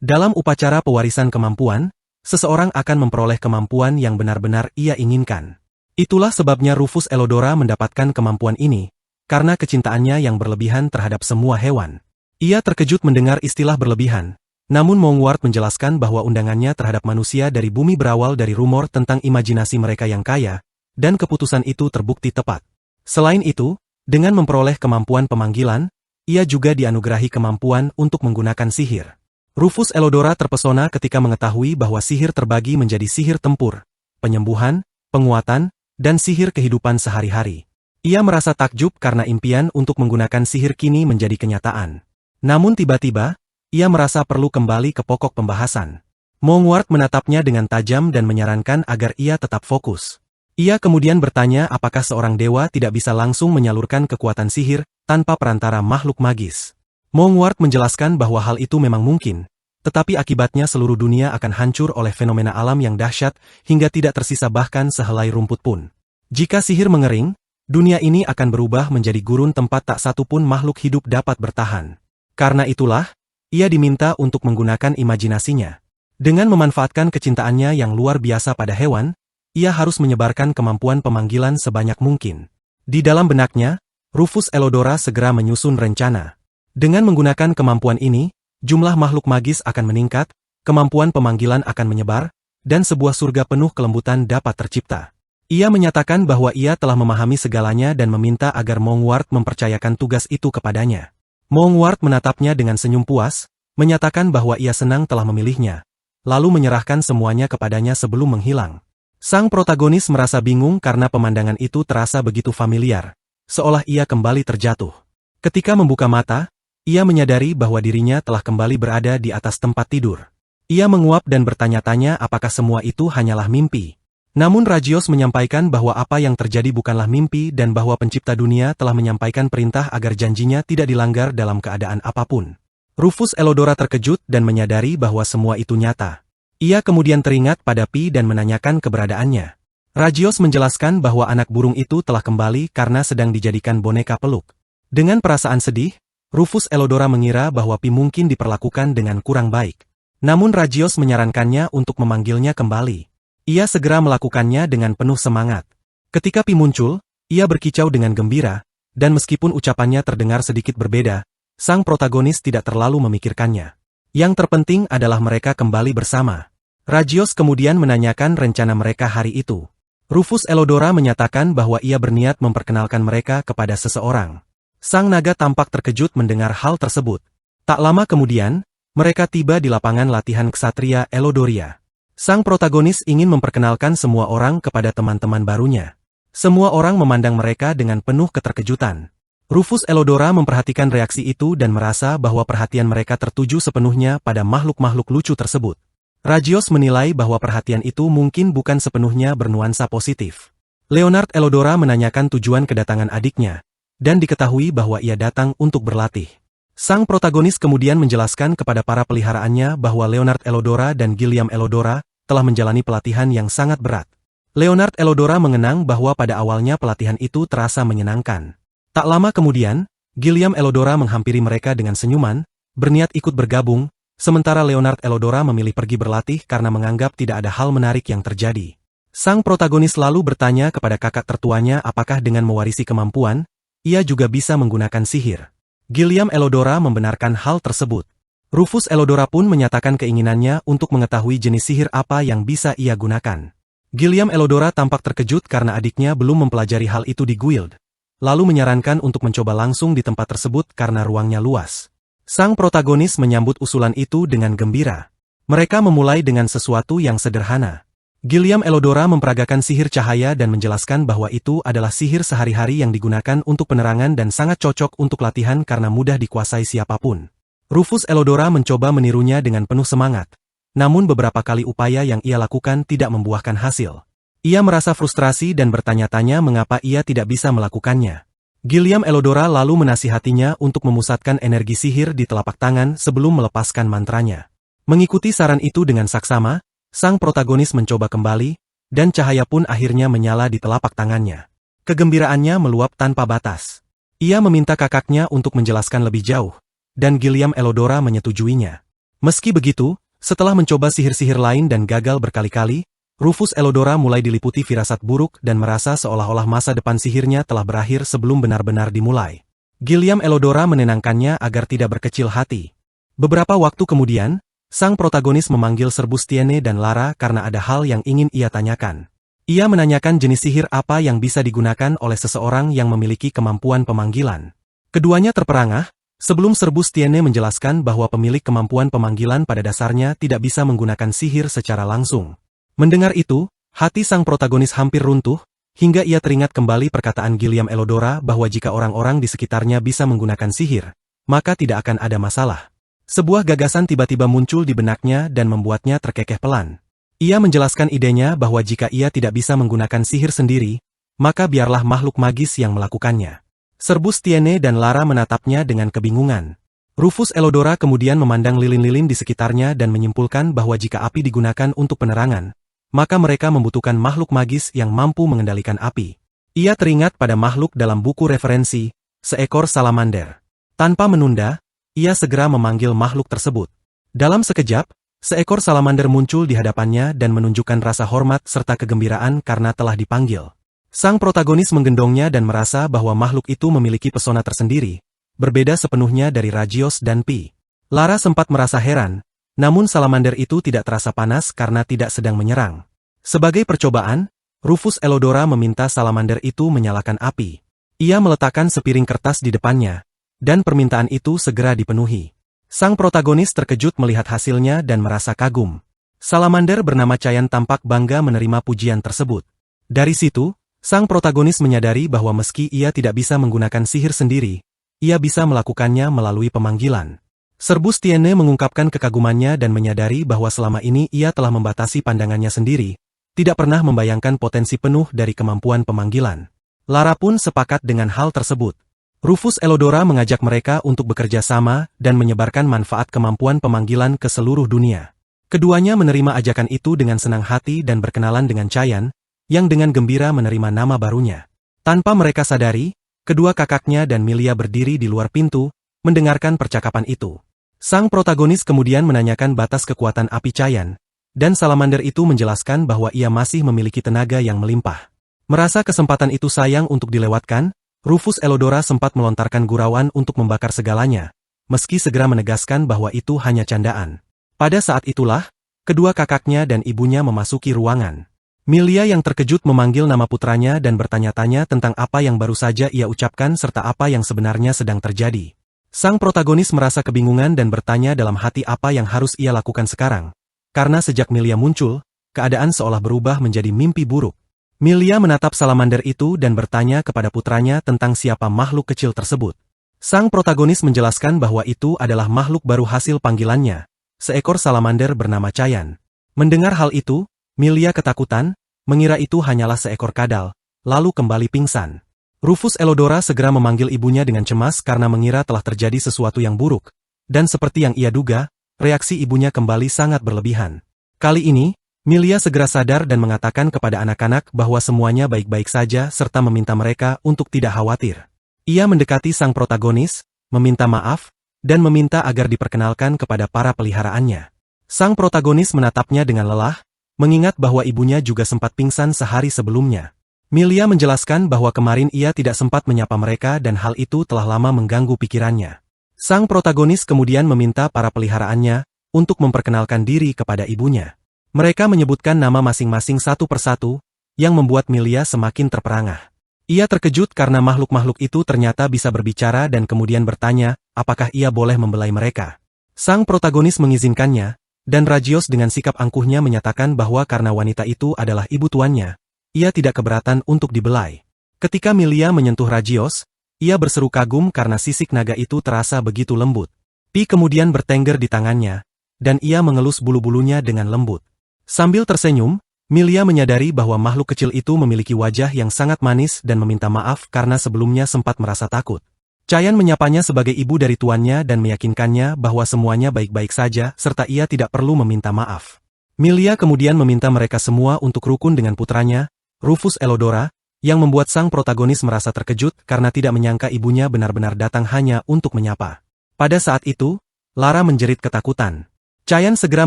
Dalam upacara pewarisan kemampuan, seseorang akan memperoleh kemampuan yang benar-benar ia inginkan. Itulah sebabnya Rufus Elodora mendapatkan kemampuan ini, karena kecintaannya yang berlebihan terhadap semua hewan. Ia terkejut mendengar istilah berlebihan, namun Mongward menjelaskan bahwa undangannya terhadap manusia dari bumi berawal dari rumor tentang imajinasi mereka yang kaya, dan keputusan itu terbukti tepat. Selain itu, dengan memperoleh kemampuan pemanggilan, ia juga dianugerahi kemampuan untuk menggunakan sihir. Rufus Elodora terpesona ketika mengetahui bahwa sihir terbagi menjadi sihir tempur, penyembuhan, penguatan, dan sihir kehidupan sehari-hari. Ia merasa takjub karena impian untuk menggunakan sihir kini menjadi kenyataan. Namun tiba-tiba, ia merasa perlu kembali ke pokok pembahasan. Mongward menatapnya dengan tajam dan menyarankan agar ia tetap fokus. Ia kemudian bertanya apakah seorang dewa tidak bisa langsung menyalurkan kekuatan sihir tanpa perantara makhluk magis. Mongward menjelaskan bahwa hal itu memang mungkin, tetapi akibatnya seluruh dunia akan hancur oleh fenomena alam yang dahsyat hingga tidak tersisa bahkan sehelai rumput pun. Jika sihir mengering, dunia ini akan berubah menjadi gurun tempat tak satu pun makhluk hidup dapat bertahan. Karena itulah, ia diminta untuk menggunakan imajinasinya. Dengan memanfaatkan kecintaannya yang luar biasa pada hewan, ia harus menyebarkan kemampuan pemanggilan sebanyak mungkin. Di dalam benaknya, Rufus Elodora segera menyusun rencana. Dengan menggunakan kemampuan ini, jumlah makhluk magis akan meningkat, kemampuan pemanggilan akan menyebar, dan sebuah surga penuh kelembutan dapat tercipta. Ia menyatakan bahwa ia telah memahami segalanya dan meminta agar Mongward mempercayakan tugas itu kepadanya. Mongward menatapnya dengan senyum puas, menyatakan bahwa ia senang telah memilihnya, lalu menyerahkan semuanya kepadanya sebelum menghilang. Sang protagonis merasa bingung karena pemandangan itu terasa begitu familiar, seolah ia kembali terjatuh. Ketika membuka mata, ia menyadari bahwa dirinya telah kembali berada di atas tempat tidur. Ia menguap dan bertanya-tanya apakah semua itu hanyalah mimpi. Namun Rajios menyampaikan bahwa apa yang terjadi bukanlah mimpi dan bahwa pencipta dunia telah menyampaikan perintah agar janjinya tidak dilanggar dalam keadaan apapun. Rufus Elodora terkejut dan menyadari bahwa semua itu nyata. Ia kemudian teringat pada Pi dan menanyakan keberadaannya. Rajios menjelaskan bahwa anak burung itu telah kembali karena sedang dijadikan boneka peluk. Dengan perasaan sedih, Rufus Elodora mengira bahwa Pi mungkin diperlakukan dengan kurang baik. Namun Rajios menyarankannya untuk memanggilnya kembali. Ia segera melakukannya dengan penuh semangat. Ketika Pi muncul, ia berkicau dengan gembira, dan meskipun ucapannya terdengar sedikit berbeda, sang protagonis tidak terlalu memikirkannya. Yang terpenting adalah mereka kembali bersama. Rajios kemudian menanyakan rencana mereka hari itu. Rufus Elodora menyatakan bahwa ia berniat memperkenalkan mereka kepada seseorang. Sang naga tampak terkejut mendengar hal tersebut. Tak lama kemudian, mereka tiba di lapangan latihan ksatria Elodoria. Sang protagonis ingin memperkenalkan semua orang kepada teman-teman barunya. Semua orang memandang mereka dengan penuh keterkejutan. Rufus Elodora memperhatikan reaksi itu dan merasa bahwa perhatian mereka tertuju sepenuhnya pada makhluk-makhluk lucu tersebut. Rajios menilai bahwa perhatian itu mungkin bukan sepenuhnya bernuansa positif. Leonard Elodora menanyakan tujuan kedatangan adiknya, dan diketahui bahwa ia datang untuk berlatih. Sang protagonis kemudian menjelaskan kepada para peliharaannya bahwa Leonard Elodora dan Gilliam Elodora telah menjalani pelatihan yang sangat berat. Leonard Elodora mengenang bahwa pada awalnya pelatihan itu terasa menyenangkan. Tak lama kemudian, Gilliam Elodora menghampiri mereka dengan senyuman, berniat ikut bergabung, sementara Leonard Elodora memilih pergi berlatih karena menganggap tidak ada hal menarik yang terjadi. Sang protagonis lalu bertanya kepada kakak tertuanya apakah dengan mewarisi kemampuan, ia juga bisa menggunakan sihir. Gilliam Elodora membenarkan hal tersebut. Rufus Elodora pun menyatakan keinginannya untuk mengetahui jenis sihir apa yang bisa ia gunakan. Gilliam Elodora tampak terkejut karena adiknya belum mempelajari hal itu di guild, lalu menyarankan untuk mencoba langsung di tempat tersebut karena ruangnya luas. Sang protagonis menyambut usulan itu dengan gembira. Mereka memulai dengan sesuatu yang sederhana. Gilliam Elodora memperagakan sihir cahaya dan menjelaskan bahwa itu adalah sihir sehari-hari yang digunakan untuk penerangan dan sangat cocok untuk latihan karena mudah dikuasai siapapun. Rufus Elodora mencoba menirunya dengan penuh semangat. Namun beberapa kali upaya yang ia lakukan tidak membuahkan hasil. Ia merasa frustrasi dan bertanya-tanya mengapa ia tidak bisa melakukannya. Gilliam Elodora lalu menasihatinya untuk memusatkan energi sihir di telapak tangan sebelum melepaskan mantranya. Mengikuti saran itu dengan saksama, sang protagonis mencoba kembali, dan cahaya pun akhirnya menyala di telapak tangannya. Kegembiraannya meluap tanpa batas. Ia meminta kakaknya untuk menjelaskan lebih jauh, dan Gilliam Elodora menyetujuinya. Meski begitu, setelah mencoba sihir-sihir lain dan gagal berkali-kali, Rufus Elodora mulai diliputi firasat buruk dan merasa seolah-olah masa depan sihirnya telah berakhir sebelum benar-benar dimulai. Gilliam Elodora menenangkannya agar tidak berkecil hati. Beberapa waktu kemudian, sang protagonis memanggil Serbustiene dan Lara karena ada hal yang ingin ia tanyakan. Ia menanyakan jenis sihir apa yang bisa digunakan oleh seseorang yang memiliki kemampuan pemanggilan. Keduanya terperangah, sebelum Serbustiene menjelaskan bahwa pemilik kemampuan pemanggilan pada dasarnya tidak bisa menggunakan sihir secara langsung. Mendengar itu, hati sang protagonis hampir runtuh, hingga ia teringat kembali perkataan Gilliam Elodora bahwa jika orang-orang di sekitarnya bisa menggunakan sihir, maka tidak akan ada masalah. Sebuah gagasan tiba-tiba muncul di benaknya dan membuatnya terkekeh pelan. Ia menjelaskan idenya bahwa jika ia tidak bisa menggunakan sihir sendiri, maka biarlah makhluk magis yang melakukannya. Serbus Tiene dan Lara menatapnya dengan kebingungan. Rufus Elodora kemudian memandang lilin-lilin di sekitarnya dan menyimpulkan bahwa jika api digunakan untuk penerangan, maka mereka membutuhkan makhluk magis yang mampu mengendalikan api. Ia teringat pada makhluk dalam buku referensi, seekor salamander. Tanpa menunda, ia segera memanggil makhluk tersebut. Dalam sekejap, seekor salamander muncul di hadapannya dan menunjukkan rasa hormat serta kegembiraan karena telah dipanggil. Sang protagonis menggendongnya dan merasa bahwa makhluk itu memiliki pesona tersendiri, berbeda sepenuhnya dari Ragios dan Pi. Lara sempat merasa heran, namun salamander itu tidak terasa panas karena tidak sedang menyerang. Sebagai percobaan, Rufus Elodora meminta salamander itu menyalakan api. Ia meletakkan sepiring kertas di depannya, dan permintaan itu segera dipenuhi. Sang protagonis terkejut melihat hasilnya dan merasa kagum. Salamander bernama Chayan tampak bangga menerima pujian tersebut. Dari situ, sang protagonis menyadari bahwa meski ia tidak bisa menggunakan sihir sendiri, ia bisa melakukannya melalui pemanggilan. Serbus Tiene mengungkapkan kekagumannya dan menyadari bahwa selama ini ia telah membatasi pandangannya sendiri, tidak pernah membayangkan potensi penuh dari kemampuan pemanggilan. Lara pun sepakat dengan hal tersebut. Rufus Elodora mengajak mereka untuk bekerja sama dan menyebarkan manfaat kemampuan pemanggilan ke seluruh dunia. Keduanya menerima ajakan itu dengan senang hati dan berkenalan dengan Chayan, yang dengan gembira menerima nama barunya. Tanpa mereka sadari, kedua kakaknya dan Milia berdiri di luar pintu, mendengarkan percakapan itu. Sang protagonis kemudian menanyakan batas kekuatan api Chayan, dan salamander itu menjelaskan bahwa ia masih memiliki tenaga yang melimpah. Merasa kesempatan itu sayang untuk dilewatkan, Rufus Elodora sempat melontarkan gurauan untuk membakar segalanya, meski segera menegaskan bahwa itu hanya candaan. Pada saat itulah, kedua kakaknya dan ibunya memasuki ruangan. Milia yang terkejut memanggil nama putranya dan bertanya-tanya tentang apa yang baru saja ia ucapkan serta apa yang sebenarnya sedang terjadi. Sang protagonis merasa kebingungan dan bertanya dalam hati apa yang harus ia lakukan sekarang. Karena sejak Milia muncul, keadaan seolah berubah menjadi mimpi buruk. Milia menatap salamander itu dan bertanya kepada putranya tentang siapa makhluk kecil tersebut. Sang protagonis menjelaskan bahwa itu adalah makhluk baru hasil panggilannya, seekor salamander bernama Chayan. Mendengar hal itu, Milia ketakutan, mengira itu hanyalah seekor kadal, lalu kembali pingsan. Rufus Elodora segera memanggil ibunya dengan cemas karena mengira telah terjadi sesuatu yang buruk, dan seperti yang ia duga, reaksi ibunya kembali sangat berlebihan. Kali ini, Milia segera sadar dan mengatakan kepada anak-anak bahwa semuanya baik-baik saja serta meminta mereka untuk tidak khawatir. Ia mendekati sang protagonis, meminta maaf, dan meminta agar diperkenalkan kepada para peliharaannya. Sang protagonis menatapnya dengan lelah, mengingat bahwa ibunya juga sempat pingsan sehari sebelumnya. Milia menjelaskan bahwa kemarin ia tidak sempat menyapa mereka dan hal itu telah lama mengganggu pikirannya. Sang protagonis kemudian meminta para peliharaannya untuk memperkenalkan diri kepada ibunya. Mereka menyebutkan nama masing-masing satu persatu, yang membuat Milia semakin terperangah. Ia terkejut karena makhluk-makhluk itu ternyata bisa berbicara dan kemudian bertanya, apakah ia boleh membelai mereka. Sang protagonis mengizinkannya, dan Ragios dengan sikap angkuhnya menyatakan bahwa karena wanita itu adalah ibu tuannya, ia tidak keberatan untuk dibelai. Ketika Milia menyentuh Ragios, ia berseru kagum karena sisik naga itu terasa begitu lembut. Pi kemudian bertengger di tangannya, dan ia mengelus bulu-bulunya dengan lembut. Sambil tersenyum, Milia menyadari bahwa makhluk kecil itu memiliki wajah yang sangat manis dan meminta maaf karena sebelumnya sempat merasa takut. Chayan menyapanya sebagai ibu dari tuannya dan meyakinkannya bahwa semuanya baik-baik saja serta ia tidak perlu meminta maaf. Milia kemudian meminta mereka semua untuk rukun dengan putranya, Rufus Elodora, yang membuat sang protagonis merasa terkejut karena tidak menyangka ibunya benar-benar datang hanya untuk menyapa. Pada saat itu, Lara menjerit ketakutan. Chayan segera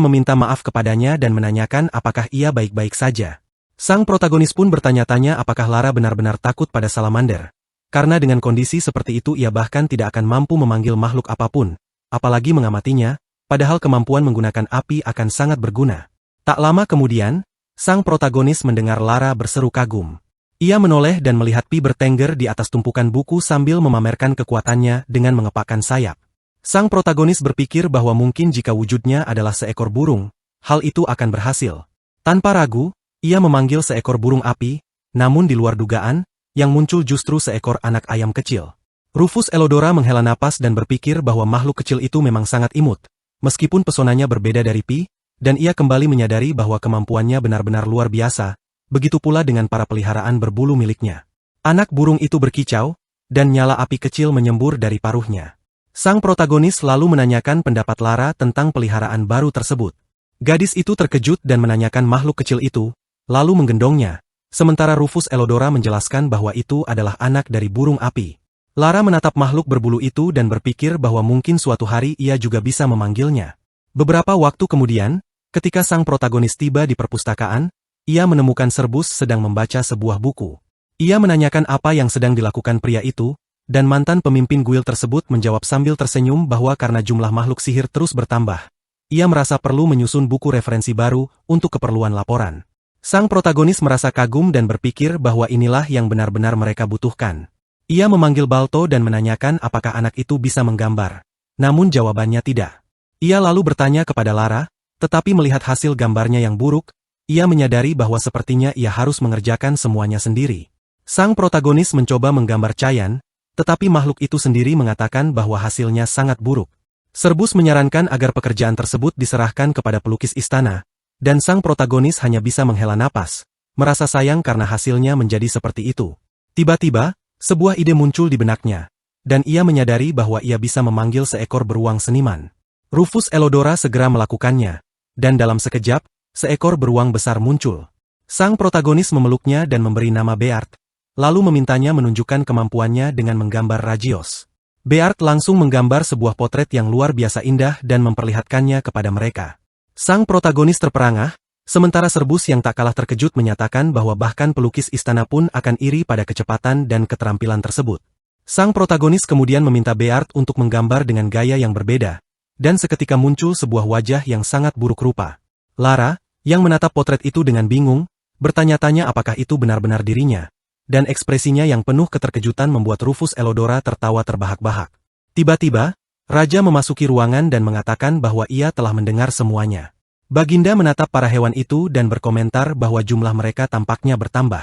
meminta maaf kepadanya dan menanyakan apakah ia baik-baik saja. Sang protagonis pun bertanya-tanya apakah Lara benar-benar takut pada salamander. Karena dengan kondisi seperti itu ia bahkan tidak akan mampu memanggil makhluk apapun, apalagi mengamatinya, padahal kemampuan menggunakan api akan sangat berguna. Tak lama kemudian, sang protagonis mendengar Lara berseru kagum. Ia menoleh dan melihat Pi bertengger di atas tumpukan buku sambil memamerkan kekuatannya dengan mengepakkan sayap. Sang protagonis berpikir bahwa mungkin jika wujudnya adalah seekor burung, hal itu akan berhasil. Tanpa ragu, ia memanggil seekor burung api, namun di luar dugaan, yang muncul justru seekor anak ayam kecil. Rufus Elodora menghela napas dan berpikir bahwa makhluk kecil itu memang sangat imut, meskipun pesonanya berbeda dari Pi, dan ia kembali menyadari bahwa kemampuannya benar-benar luar biasa, begitu pula dengan para peliharaan berbulu miliknya. Anak burung itu berkicau, dan nyala api kecil menyembur dari paruhnya. Sang protagonis lalu menanyakan pendapat Lara tentang peliharaan baru tersebut. Gadis itu terkejut dan menanyakan makhluk kecil itu, lalu menggendongnya, sementara Rufus Elodora menjelaskan bahwa itu adalah anak dari burung api. Lara menatap makhluk berbulu itu dan berpikir bahwa mungkin suatu hari ia juga bisa memanggilnya. Beberapa waktu kemudian, ketika sang protagonis tiba di perpustakaan, ia menemukan Serbus sedang membaca sebuah buku. Ia menanyakan apa yang sedang dilakukan pria itu, dan mantan pemimpin guild tersebut menjawab sambil tersenyum bahwa karena jumlah makhluk sihir terus bertambah, ia merasa perlu menyusun buku referensi baru untuk keperluan laporan. Sang protagonis merasa kagum dan berpikir bahwa inilah yang benar-benar mereka butuhkan. Ia memanggil Balto dan menanyakan apakah anak itu bisa menggambar. Namun jawabannya tidak. Ia lalu bertanya kepada Lara, tetapi melihat hasil gambarnya yang buruk, ia menyadari bahwa sepertinya ia harus mengerjakan semuanya sendiri. Sang protagonis mencoba menggambar Cayan, tetapi makhluk itu sendiri mengatakan bahwa hasilnya sangat buruk. Serbus menyarankan agar pekerjaan tersebut diserahkan kepada pelukis istana, dan sang protagonis hanya bisa menghela napas, merasa sayang karena hasilnya menjadi seperti itu. Tiba-tiba, sebuah ide muncul di benaknya, dan ia menyadari bahwa ia bisa memanggil seekor beruang seniman. Rufus Elodora segera melakukannya, dan dalam sekejap, seekor beruang besar muncul. Sang protagonis memeluknya dan memberi nama Beart, lalu memintanya menunjukkan kemampuannya dengan menggambar Rajios. Beart langsung menggambar sebuah potret yang luar biasa indah dan memperlihatkannya kepada mereka. Sang protagonis terperangah, sementara Serbus yang tak kalah terkejut menyatakan bahwa bahkan pelukis istana pun akan iri pada kecepatan dan keterampilan tersebut. Sang protagonis kemudian meminta Beart untuk menggambar dengan gaya yang berbeda, dan seketika muncul sebuah wajah yang sangat buruk rupa. Lara, yang menatap potret itu dengan bingung, bertanya-tanya apakah itu benar-benar dirinya. Dan ekspresinya yang penuh keterkejutan membuat Rufus Elodora tertawa terbahak-bahak. Tiba-tiba, Raja memasuki ruangan dan mengatakan bahwa ia telah mendengar semuanya. Baginda menatap para hewan itu dan berkomentar bahwa jumlah mereka tampaknya bertambah.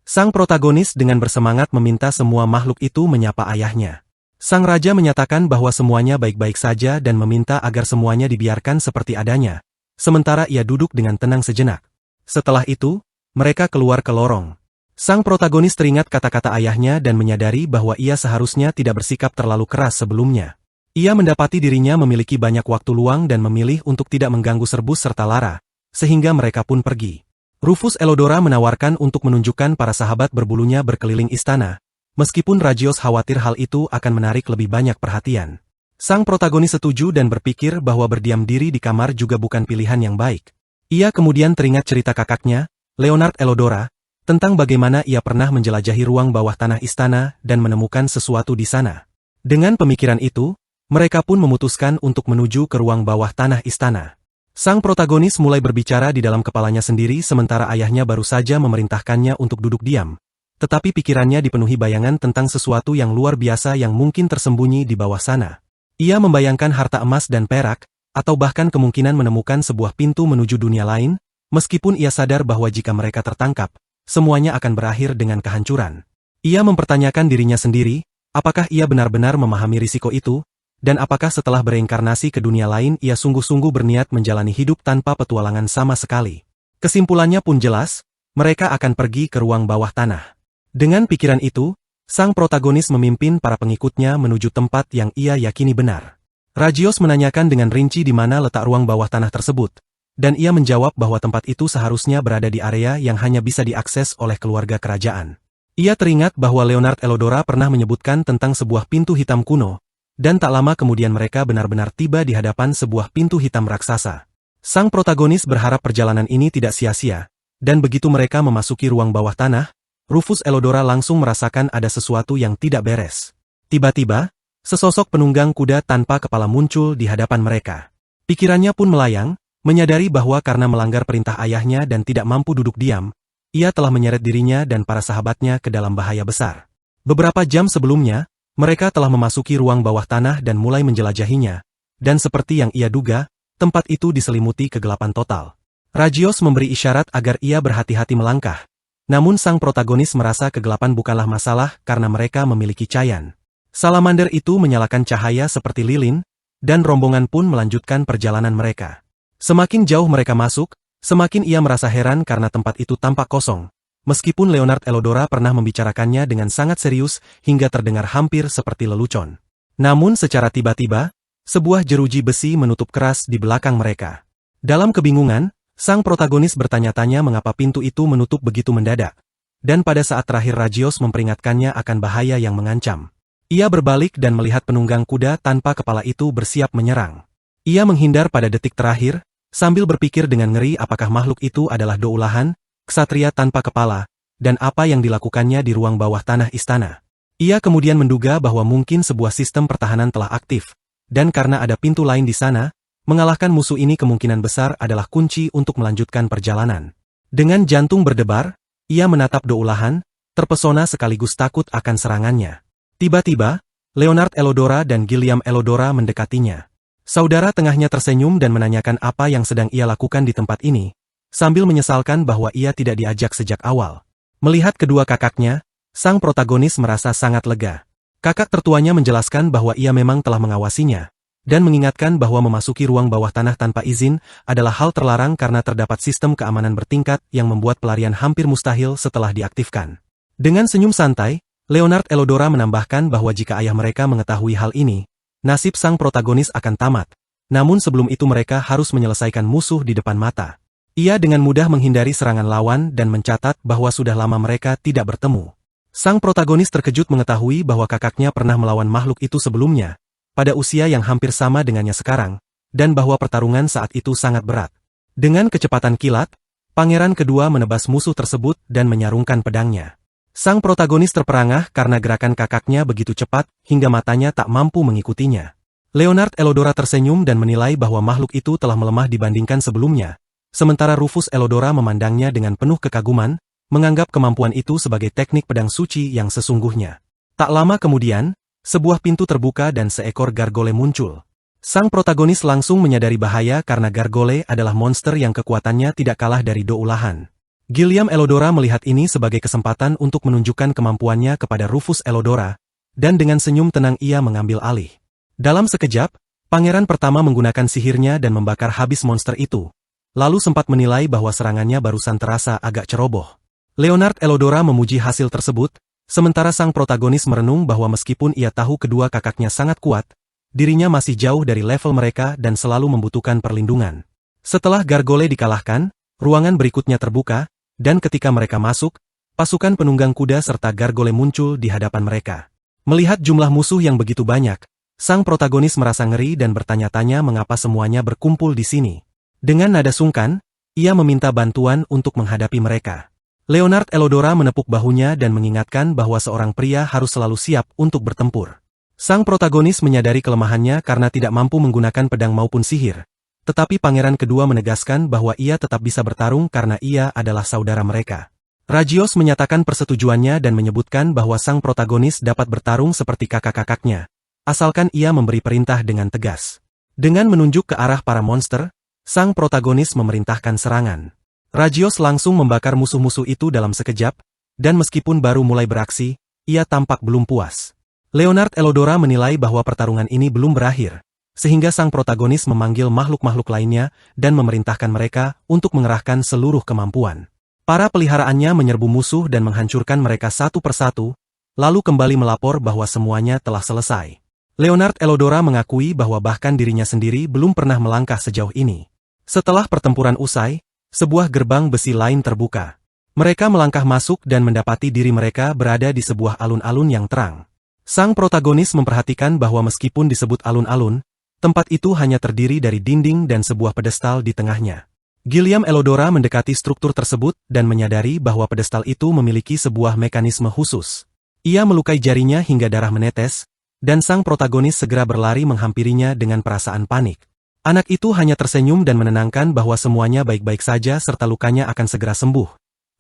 Sang protagonis dengan bersemangat meminta semua makhluk itu menyapa ayahnya. Sang Raja menyatakan bahwa semuanya baik-baik saja dan meminta agar semuanya dibiarkan seperti adanya, sementara ia duduk dengan tenang sejenak. Setelah itu, mereka keluar ke lorong. Sang protagonis teringat kata-kata ayahnya dan menyadari bahwa ia seharusnya tidak bersikap terlalu keras sebelumnya. Ia mendapati dirinya memiliki banyak waktu luang dan memilih untuk tidak mengganggu Serbus serta Lara, sehingga mereka pun pergi. Rufus Elodora menawarkan untuk menunjukkan para sahabat berbulunya berkeliling istana, meskipun Rajios khawatir hal itu akan menarik lebih banyak perhatian. Sang protagonis setuju dan berpikir bahwa berdiam diri di kamar juga bukan pilihan yang baik. Ia kemudian teringat cerita kakaknya, Leonard Elodora, tentang bagaimana ia pernah menjelajahi ruang bawah tanah istana dan menemukan sesuatu di sana. Dengan pemikiran itu, mereka pun memutuskan untuk menuju ke ruang bawah tanah istana. Sang protagonis mulai berbicara di dalam kepalanya sendiri sementara ayahnya baru saja memerintahkannya untuk duduk diam. Tetapi pikirannya dipenuhi bayangan tentang sesuatu yang luar biasa yang mungkin tersembunyi di bawah sana. Ia membayangkan harta emas dan perak, atau bahkan kemungkinan menemukan sebuah pintu menuju dunia lain, meskipun ia sadar bahwa jika mereka tertangkap, semuanya akan berakhir dengan kehancuran. Ia mempertanyakan dirinya sendiri, apakah ia benar-benar memahami risiko itu, dan apakah setelah bereinkarnasi ke dunia lain ia sungguh-sungguh berniat menjalani hidup tanpa petualangan sama sekali. Kesimpulannya pun jelas, mereka akan pergi ke ruang bawah tanah. Dengan pikiran itu, sang protagonis memimpin para pengikutnya menuju tempat yang ia yakini benar. Rajios menanyakan dengan rinci di mana letak ruang bawah tanah tersebut, dan ia menjawab bahwa tempat itu seharusnya berada di area yang hanya bisa diakses oleh keluarga kerajaan. Ia teringat bahwa Leonard Elodora pernah menyebutkan tentang sebuah pintu hitam kuno, dan tak lama kemudian mereka benar-benar tiba di hadapan sebuah pintu hitam raksasa. Sang protagonis berharap perjalanan ini tidak sia-sia, dan begitu mereka memasuki ruang bawah tanah, Rufus Elodora langsung merasakan ada sesuatu yang tidak beres. Tiba-tiba, sesosok penunggang kuda tanpa kepala muncul di hadapan mereka. Pikirannya pun melayang, menyadari bahwa karena melanggar perintah ayahnya dan tidak mampu duduk diam, ia telah menyeret dirinya dan para sahabatnya ke dalam bahaya besar. Beberapa jam sebelumnya, mereka telah memasuki ruang bawah tanah dan mulai menjelajahinya, dan seperti yang ia duga, tempat itu diselimuti kegelapan total. Rajios memberi isyarat agar ia berhati-hati melangkah, namun sang protagonis merasa kegelapan bukanlah masalah karena mereka memiliki Cayan. Salamander itu menyalakan cahaya seperti lilin, dan rombongan pun melanjutkan perjalanan mereka. Semakin jauh mereka masuk, semakin ia merasa heran karena tempat itu tampak kosong. Meskipun Leonard Elodora pernah membicarakannya dengan sangat serius hingga terdengar hampir seperti lelucon. Namun secara tiba-tiba, sebuah jeruji besi menutup keras di belakang mereka. Dalam kebingungan, sang protagonis bertanya-tanya mengapa pintu itu menutup begitu mendadak. Dan pada saat terakhir Rajios memperingatkannya akan bahaya yang mengancam. Ia berbalik dan melihat penunggang kuda tanpa kepala itu bersiap menyerang. Ia menghindar pada detik terakhir, sambil berpikir dengan ngeri apakah makhluk itu adalah Doulahan, ksatria tanpa kepala, dan apa yang dilakukannya di ruang bawah tanah istana. Ia kemudian menduga bahwa mungkin sebuah sistem pertahanan telah aktif, dan karena ada pintu lain di sana, mengalahkan musuh ini kemungkinan besar adalah kunci untuk melanjutkan perjalanan. Dengan jantung berdebar, ia menatap Doulahan, terpesona sekaligus takut akan serangannya. Tiba-tiba, Leonard Elodora dan Gilliam Elodora mendekatinya. Saudara tengahnya tersenyum dan menanyakan apa yang sedang ia lakukan di tempat ini, sambil menyesalkan bahwa ia tidak diajak sejak awal. Melihat kedua kakaknya, sang protagonis merasa sangat lega. Kakak tertuanya menjelaskan bahwa ia memang telah mengawasinya, dan mengingatkan bahwa memasuki ruang bawah tanah tanpa izin adalah hal terlarang karena terdapat sistem keamanan bertingkat yang membuat pelarian hampir mustahil setelah diaktifkan. Dengan senyum santai, Leonard Elodora menambahkan bahwa jika ayah mereka mengetahui hal ini, nasib sang protagonis akan tamat. Namun sebelum itu mereka harus menyelesaikan musuh di depan mata. Ia dengan mudah menghindari serangan lawan dan mencatat bahwa sudah lama mereka tidak bertemu. Sang protagonis terkejut mengetahui bahwa kakaknya pernah melawan makhluk itu sebelumnya, pada usia yang hampir sama dengannya sekarang, dan bahwa pertarungan saat itu sangat berat. Dengan kecepatan kilat, pangeran kedua menebas musuh tersebut dan menyarungkan pedangnya. Sang protagonis terperangah karena gerakan kakaknya begitu cepat hingga matanya tak mampu mengikutinya. Leonard Elodora tersenyum dan menilai bahwa makhluk itu telah melemah dibandingkan sebelumnya, sementara Rufus Elodora memandangnya dengan penuh kekaguman, menganggap kemampuan itu sebagai teknik pedang suci yang sesungguhnya. Tak lama kemudian, sebuah pintu terbuka dan seekor gargole muncul. Sang protagonis langsung menyadari bahaya karena gargole adalah monster yang kekuatannya tidak kalah dari Doulahan. Gilliam Elodora melihat ini sebagai kesempatan untuk menunjukkan kemampuannya kepada Rufus Elodora, dan dengan senyum tenang ia mengambil alih. Dalam sekejap, pangeran pertama menggunakan sihirnya dan membakar habis monster itu, lalu sempat menilai bahwa serangannya barusan terasa agak ceroboh. Leonard Elodora memuji hasil tersebut, sementara sang protagonis merenung bahwa meskipun ia tahu kedua kakaknya sangat kuat, dirinya masih jauh dari level mereka dan selalu membutuhkan perlindungan. Setelah gargole dikalahkan, ruangan berikutnya terbuka, dan ketika mereka masuk, pasukan penunggang kuda serta gargole muncul di hadapan mereka. Melihat jumlah musuh yang begitu banyak, sang protagonis merasa ngeri dan bertanya-tanya mengapa semuanya berkumpul di sini. Dengan nada sungkan, ia meminta bantuan untuk menghadapi mereka. Leonard Elodora menepuk bahunya dan mengingatkan bahwa seorang pria harus selalu siap untuk bertempur. Sang protagonis menyadari kelemahannya karena tidak mampu menggunakan pedang maupun sihir. Tetapi pangeran kedua menegaskan bahwa ia tetap bisa bertarung karena ia adalah saudara mereka. Rajios menyatakan persetujuannya dan menyebutkan bahwa sang protagonis dapat bertarung seperti kakak-kakaknya, asalkan ia memberi perintah dengan tegas. Dengan menunjuk ke arah para monster, sang protagonis memerintahkan serangan. Rajios langsung membakar musuh-musuh itu dalam sekejap, dan meskipun baru mulai beraksi, ia tampak belum puas. Leonard Elodora menilai bahwa pertarungan ini belum berakhir, sehingga sang protagonis memanggil makhluk-makhluk lainnya dan memerintahkan mereka untuk mengerahkan seluruh kemampuan. Para peliharaannya menyerbu musuh dan menghancurkan mereka satu persatu, lalu kembali melapor bahwa semuanya telah selesai. Leonard Elodora mengakui bahwa bahkan dirinya sendiri belum pernah melangkah sejauh ini. Setelah pertempuran usai, sebuah gerbang besi lain terbuka. Mereka melangkah masuk dan mendapati diri mereka berada di sebuah alun-alun yang terang. Sang protagonis memperhatikan bahwa meskipun disebut alun-alun, tempat itu hanya terdiri dari dinding dan sebuah pedestal di tengahnya. Gilliam Elodora mendekati struktur tersebut dan menyadari bahwa pedestal itu memiliki sebuah mekanisme khusus. Ia melukai jarinya hingga darah menetes, dan sang protagonis segera berlari menghampirinya dengan perasaan panik. Anak itu hanya tersenyum dan menenangkan bahwa semuanya baik-baik saja serta lukanya akan segera sembuh,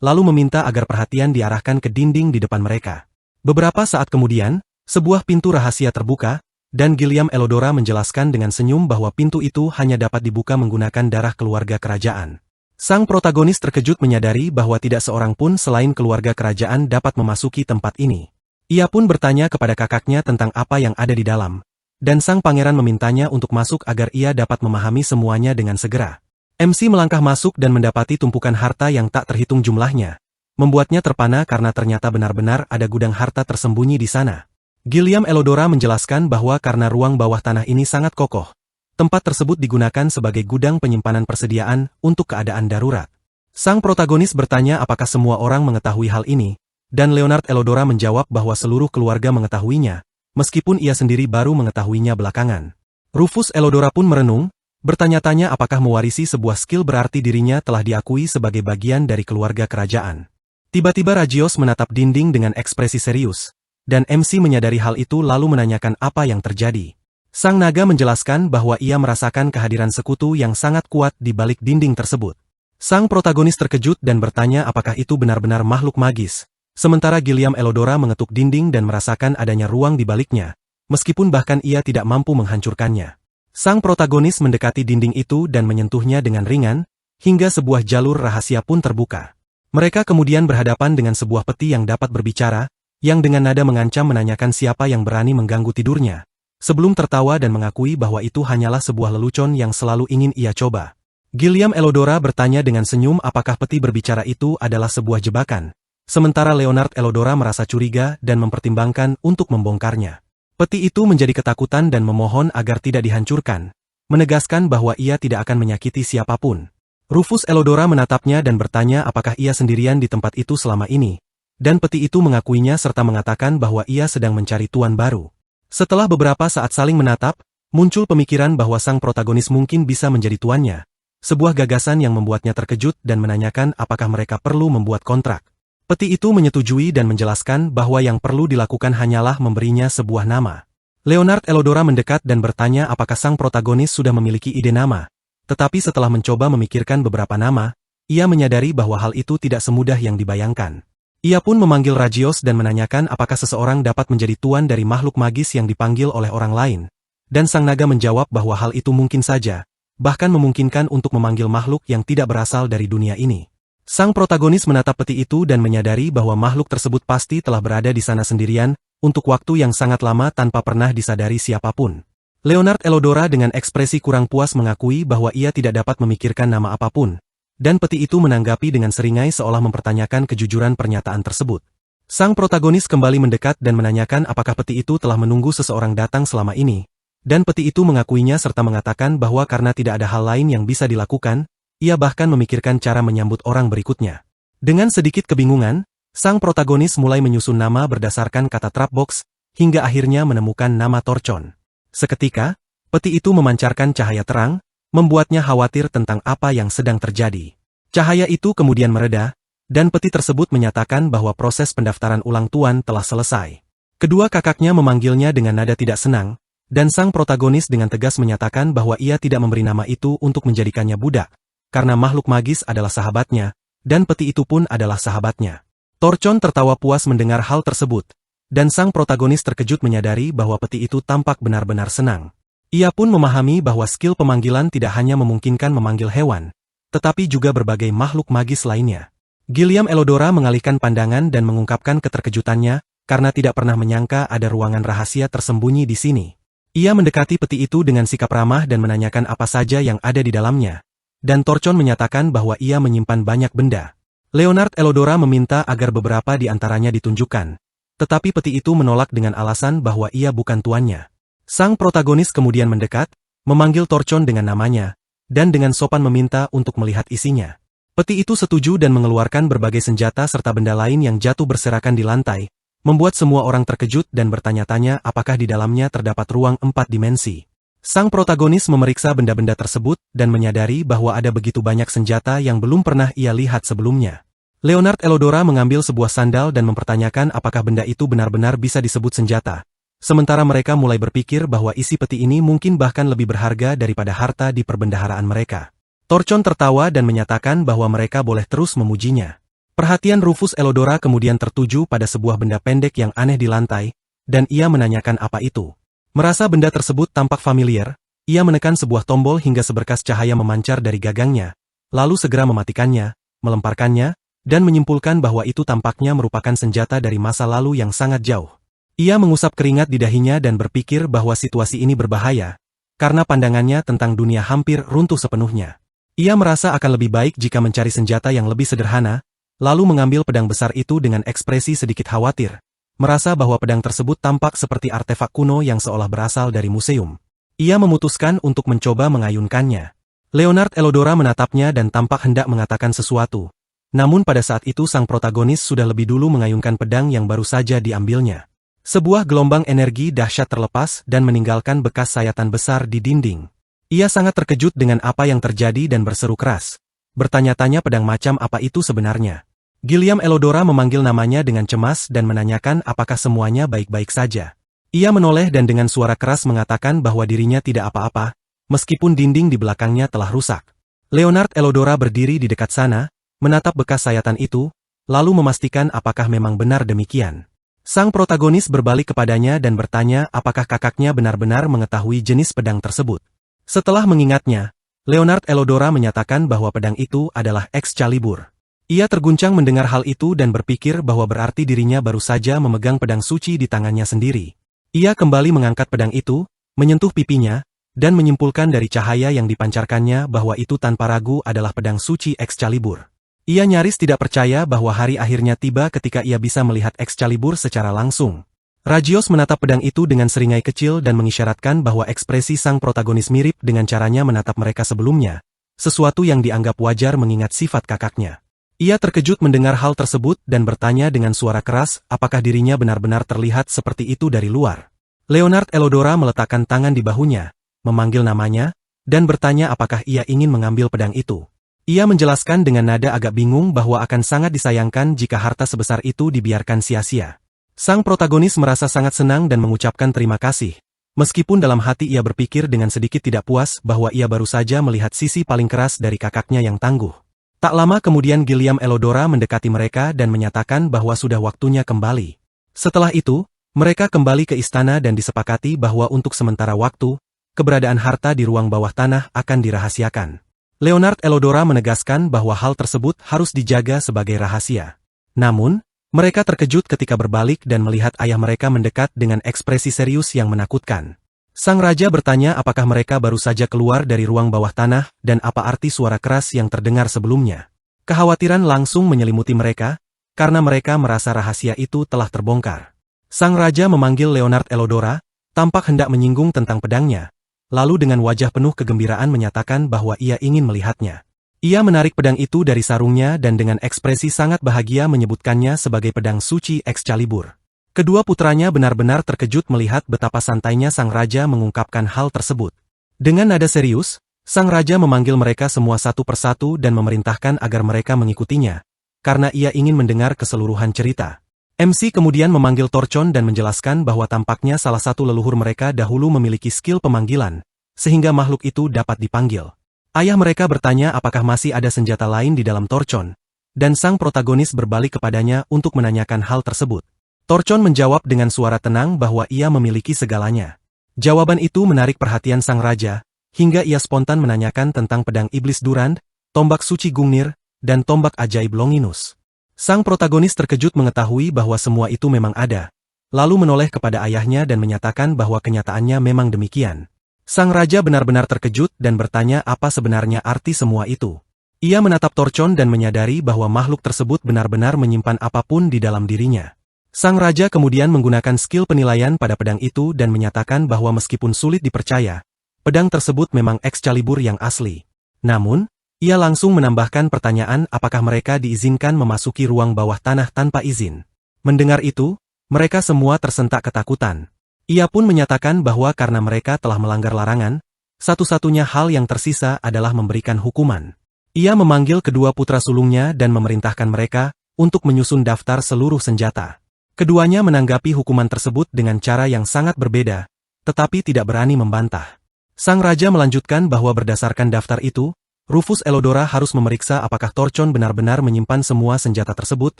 lalu meminta agar perhatian diarahkan ke dinding di depan mereka. Beberapa saat kemudian, sebuah pintu rahasia terbuka, dan Gilliam Elodora menjelaskan dengan senyum bahwa pintu itu hanya dapat dibuka menggunakan darah keluarga kerajaan. Sang protagonis terkejut menyadari bahwa tidak seorang pun selain keluarga kerajaan dapat memasuki tempat ini. Ia pun bertanya kepada kakaknya tentang apa yang ada di dalam, dan sang pangeran memintanya untuk masuk agar ia dapat memahami semuanya dengan segera. MC melangkah masuk dan mendapati tumpukan harta yang tak terhitung jumlahnya. Membuatnya terpana karena ternyata benar-benar ada gudang harta tersembunyi di sana. Gilliam Elodora menjelaskan bahwa karena ruang bawah tanah ini sangat kokoh, tempat tersebut digunakan sebagai gudang penyimpanan persediaan untuk keadaan darurat. Sang protagonis bertanya apakah semua orang mengetahui hal ini, dan Leonard Elodora menjawab bahwa seluruh keluarga mengetahuinya, meskipun ia sendiri baru mengetahuinya belakangan. Rufus Elodora pun merenung, bertanya-tanya apakah mewarisi sebuah skill berarti dirinya telah diakui sebagai bagian dari keluarga kerajaan. Tiba-tiba Rajios menatap dinding dengan ekspresi serius, dan MC menyadari hal itu lalu menanyakan apa yang terjadi. Sang naga menjelaskan bahwa ia merasakan kehadiran sekutu yang sangat kuat di balik dinding tersebut. Sang protagonis terkejut dan bertanya apakah itu benar-benar makhluk magis, sementara Gilliam Elodora mengetuk dinding dan merasakan adanya ruang di baliknya, meskipun bahkan ia tidak mampu menghancurkannya. Sang protagonis mendekati dinding itu dan menyentuhnya dengan ringan, hingga sebuah jalur rahasia pun terbuka. Mereka kemudian berhadapan dengan sebuah peti yang dapat berbicara, yang dengan nada mengancam menanyakan siapa yang berani mengganggu tidurnya, sebelum tertawa dan mengakui bahwa itu hanyalah sebuah lelucon yang selalu ingin ia coba. Gilliam Elodora bertanya dengan senyum apakah peti berbicara itu adalah sebuah jebakan, sementara Leonard Elodora merasa curiga dan mempertimbangkan untuk membongkarnya. Peti itu menjadi ketakutan dan memohon agar tidak dihancurkan, menegaskan bahwa ia tidak akan menyakiti siapapun. Rufus Elodora menatapnya dan bertanya apakah ia sendirian di tempat itu selama ini, dan peti itu mengakuinya serta mengatakan bahwa ia sedang mencari tuan baru. Setelah beberapa saat saling menatap, muncul pemikiran bahwa sang protagonis mungkin bisa menjadi tuannya. Sebuah gagasan yang membuatnya terkejut dan menanyakan apakah mereka perlu membuat kontrak. Peti itu menyetujui dan menjelaskan bahwa yang perlu dilakukan hanyalah memberinya sebuah nama. Leonard Elodora mendekat dan bertanya apakah sang protagonis sudah memiliki ide nama. Tetapi setelah mencoba memikirkan beberapa nama, ia menyadari bahwa hal itu tidak semudah yang dibayangkan. Ia pun memanggil Rajios dan menanyakan apakah seseorang dapat menjadi tuan dari makhluk magis yang dipanggil oleh orang lain. Dan sang naga menjawab bahwa hal itu mungkin saja, bahkan memungkinkan untuk memanggil makhluk yang tidak berasal dari dunia ini. Sang protagonis menatap peti itu dan menyadari bahwa makhluk tersebut pasti telah berada di sana sendirian, untuk waktu yang sangat lama tanpa pernah disadari siapapun. Leonard Elodora dengan ekspresi kurang puas mengakui bahwa ia tidak dapat memikirkan nama apapun, dan peti itu menanggapi dengan seringai seolah mempertanyakan kejujuran pernyataan tersebut. Sang protagonis kembali mendekat dan menanyakan apakah peti itu telah menunggu seseorang datang selama ini. Dan peti itu mengakuinya serta mengatakan bahwa karena tidak ada hal lain yang bisa dilakukan, ia bahkan memikirkan cara menyambut orang berikutnya. Dengan sedikit kebingungan, sang protagonis mulai menyusun nama berdasarkan kata trapbox, hingga akhirnya menemukan nama Torchon. Seketika, peti itu memancarkan cahaya terang, membuatnya khawatir tentang apa yang sedang terjadi. Cahaya itu kemudian mereda, dan peti tersebut menyatakan bahwa proses pendaftaran ulang tuan telah selesai. Kedua kakaknya memanggilnya dengan nada tidak senang, dan sang protagonis dengan tegas menyatakan bahwa ia tidak memberi nama itu untuk menjadikannya budak, karena makhluk magis adalah sahabatnya, dan peti itu pun adalah sahabatnya. Torchon tertawa puas mendengar hal tersebut, dan sang protagonis terkejut menyadari bahwa peti itu tampak benar-benar senang. Ia pun memahami bahwa skill pemanggilan tidak hanya memungkinkan memanggil hewan, tetapi juga berbagai makhluk magis lainnya. Gilliam Elodora mengalihkan pandangan dan mengungkapkan keterkejutannya, karena tidak pernah menyangka ada ruangan rahasia tersembunyi di sini. Ia mendekati peti itu dengan sikap ramah dan menanyakan apa saja yang ada di dalamnya. Dan Torchon menyatakan bahwa ia menyimpan banyak benda. Leonard Elodora meminta agar beberapa di antaranya ditunjukkan. Tetapi peti itu menolak dengan alasan bahwa ia bukan tuannya. Sang protagonis kemudian mendekat, memanggil Torchon dengan namanya, dan dengan sopan meminta untuk melihat isinya. Peti itu setuju dan mengeluarkan berbagai senjata serta benda lain yang jatuh berserakan di lantai, membuat semua orang terkejut dan bertanya-tanya apakah di dalamnya terdapat ruang 4 dimensi. Sang protagonis memeriksa benda-benda tersebut dan menyadari bahwa ada begitu banyak senjata yang belum pernah ia lihat sebelumnya. Leonard Elodora mengambil sebuah sandal dan mempertanyakan apakah benda itu benar-benar bisa disebut senjata. Sementara mereka mulai berpikir bahwa isi peti ini mungkin bahkan lebih berharga daripada harta di perbendaharaan mereka. Torchon tertawa dan menyatakan bahwa mereka boleh terus memujinya. Perhatian Rufus Elodora kemudian tertuju pada sebuah benda pendek yang aneh di lantai, dan ia menanyakan apa itu. Merasa benda tersebut tampak familiar, ia menekan sebuah tombol hingga seberkas cahaya memancar dari gagangnya, lalu segera mematikannya, melemparkannya, dan menyimpulkan bahwa itu tampaknya merupakan senjata dari masa lalu yang sangat jauh. Ia mengusap keringat di dahinya dan berpikir bahwa situasi ini berbahaya, karena pandangannya tentang dunia hampir runtuh sepenuhnya. Ia merasa akan lebih baik jika mencari senjata yang lebih sederhana, lalu mengambil pedang besar itu dengan ekspresi sedikit khawatir, merasa bahwa pedang tersebut tampak seperti artefak kuno yang seolah berasal dari museum. Ia memutuskan untuk mencoba mengayunkannya. Leonard Elodora menatapnya dan tampak hendak mengatakan sesuatu. Namun pada saat itu sang protagonis sudah lebih dulu mengayunkan pedang yang baru saja diambilnya. Sebuah gelombang energi dahsyat terlepas dan meninggalkan bekas sayatan besar di dinding. Ia sangat terkejut dengan apa yang terjadi dan berseru keras. Bertanya-tanya pedang macam apa itu sebenarnya. Gilliam Elodora memanggil namanya dengan cemas dan menanyakan apakah semuanya baik-baik saja. Ia menoleh dan dengan suara keras mengatakan bahwa dirinya tidak apa-apa, meskipun dinding di belakangnya telah rusak. Leonard Elodora berdiri di dekat sana, menatap bekas sayatan itu, lalu memastikan apakah memang benar demikian. Sang protagonis berbalik kepadanya dan bertanya apakah kakaknya benar-benar mengetahui jenis pedang tersebut. Setelah mengingatnya, Leonard Elodora menyatakan bahwa pedang itu adalah Excalibur. Ia terguncang mendengar hal itu dan berpikir bahwa berarti dirinya baru saja memegang pedang suci di tangannya sendiri. Ia kembali mengangkat pedang itu, menyentuh pipinya, dan menyimpulkan dari cahaya yang dipancarkannya bahwa itu tanpa ragu adalah pedang suci Excalibur. Ia nyaris tidak percaya bahwa hari akhirnya tiba ketika ia bisa melihat Excalibur secara langsung. Rajios menatap pedang itu dengan seringai kecil dan mengisyaratkan bahwa ekspresi sang protagonis mirip dengan caranya menatap mereka sebelumnya, sesuatu yang dianggap wajar mengingat sifat kakaknya. Ia terkejut mendengar hal tersebut dan bertanya dengan suara keras apakah dirinya benar-benar terlihat seperti itu dari luar. Leonard Elodora meletakkan tangan di bahunya, memanggil namanya, dan bertanya apakah ia ingin mengambil pedang itu. Ia menjelaskan dengan nada agak bingung bahwa akan sangat disayangkan jika harta sebesar itu dibiarkan sia-sia. Sang protagonis merasa sangat senang dan mengucapkan terima kasih, meskipun dalam hati ia berpikir dengan sedikit tidak puas bahwa ia baru saja melihat sisi paling keras dari kakaknya yang tangguh. Tak lama kemudian Gilliam Elodora mendekati mereka dan menyatakan bahwa sudah waktunya kembali. Setelah itu, mereka kembali ke istana dan disepakati bahwa untuk sementara waktu, keberadaan harta di ruang bawah tanah akan dirahasiakan. Leonard Elodora menegaskan bahwa hal tersebut harus dijaga sebagai rahasia. Namun, mereka terkejut ketika berbalik dan melihat ayah mereka mendekat dengan ekspresi serius yang menakutkan. Sang raja bertanya apakah mereka baru saja keluar dari ruang bawah tanah dan apa arti suara keras yang terdengar sebelumnya. Kekhawatiran langsung menyelimuti mereka, karena mereka merasa rahasia itu telah terbongkar. Sang raja memanggil Leonard Elodora, tampak hendak menyinggung tentang pedangnya. Lalu dengan wajah penuh kegembiraan menyatakan bahwa ia ingin melihatnya. Ia menarik pedang itu dari sarungnya dan dengan ekspresi sangat bahagia menyebutkannya sebagai pedang suci Excalibur. Kedua putranya benar-benar terkejut melihat betapa santainya sang raja mengungkapkan hal tersebut. Dengan nada serius, sang raja memanggil mereka semua satu persatu dan memerintahkan agar mereka mengikutinya, karena ia ingin mendengar keseluruhan cerita. MC kemudian memanggil Torchon dan menjelaskan bahwa tampaknya salah satu leluhur mereka dahulu memiliki skill pemanggilan, sehingga makhluk itu dapat dipanggil. Ayah mereka bertanya apakah masih ada senjata lain di dalam Torchon, dan sang protagonis berbalik kepadanya untuk menanyakan hal tersebut. Torchon menjawab dengan suara tenang bahwa ia memiliki segalanya. Jawaban itu menarik perhatian sang raja, hingga ia spontan menanyakan tentang pedang iblis Durand, tombak suci Gungnir, dan tombak ajaib Longinus. Sang protagonis terkejut mengetahui bahwa semua itu memang ada, lalu menoleh kepada ayahnya dan menyatakan bahwa kenyataannya memang demikian. Sang raja benar-benar terkejut dan bertanya apa sebenarnya arti semua itu. Ia menatap Torchon dan menyadari bahwa makhluk tersebut benar-benar menyimpan apapun di dalam dirinya. Sang raja kemudian menggunakan skill penilaian pada pedang itu dan menyatakan bahwa meskipun sulit dipercaya, pedang tersebut memang Excalibur yang asli. Namun, ia langsung menambahkan pertanyaan apakah mereka diizinkan memasuki ruang bawah tanah tanpa izin. Mendengar itu, mereka semua tersentak ketakutan. Ia pun menyatakan bahwa karena mereka telah melanggar larangan, satu-satunya hal yang tersisa adalah memberikan hukuman. Ia memanggil kedua putra sulungnya dan memerintahkan mereka untuk menyusun daftar seluruh senjata. Keduanya menanggapi hukuman tersebut dengan cara yang sangat berbeda, tetapi tidak berani membantah. Sang raja melanjutkan bahwa berdasarkan daftar itu, Rufus Elodora harus memeriksa apakah Torchon benar-benar menyimpan semua senjata tersebut,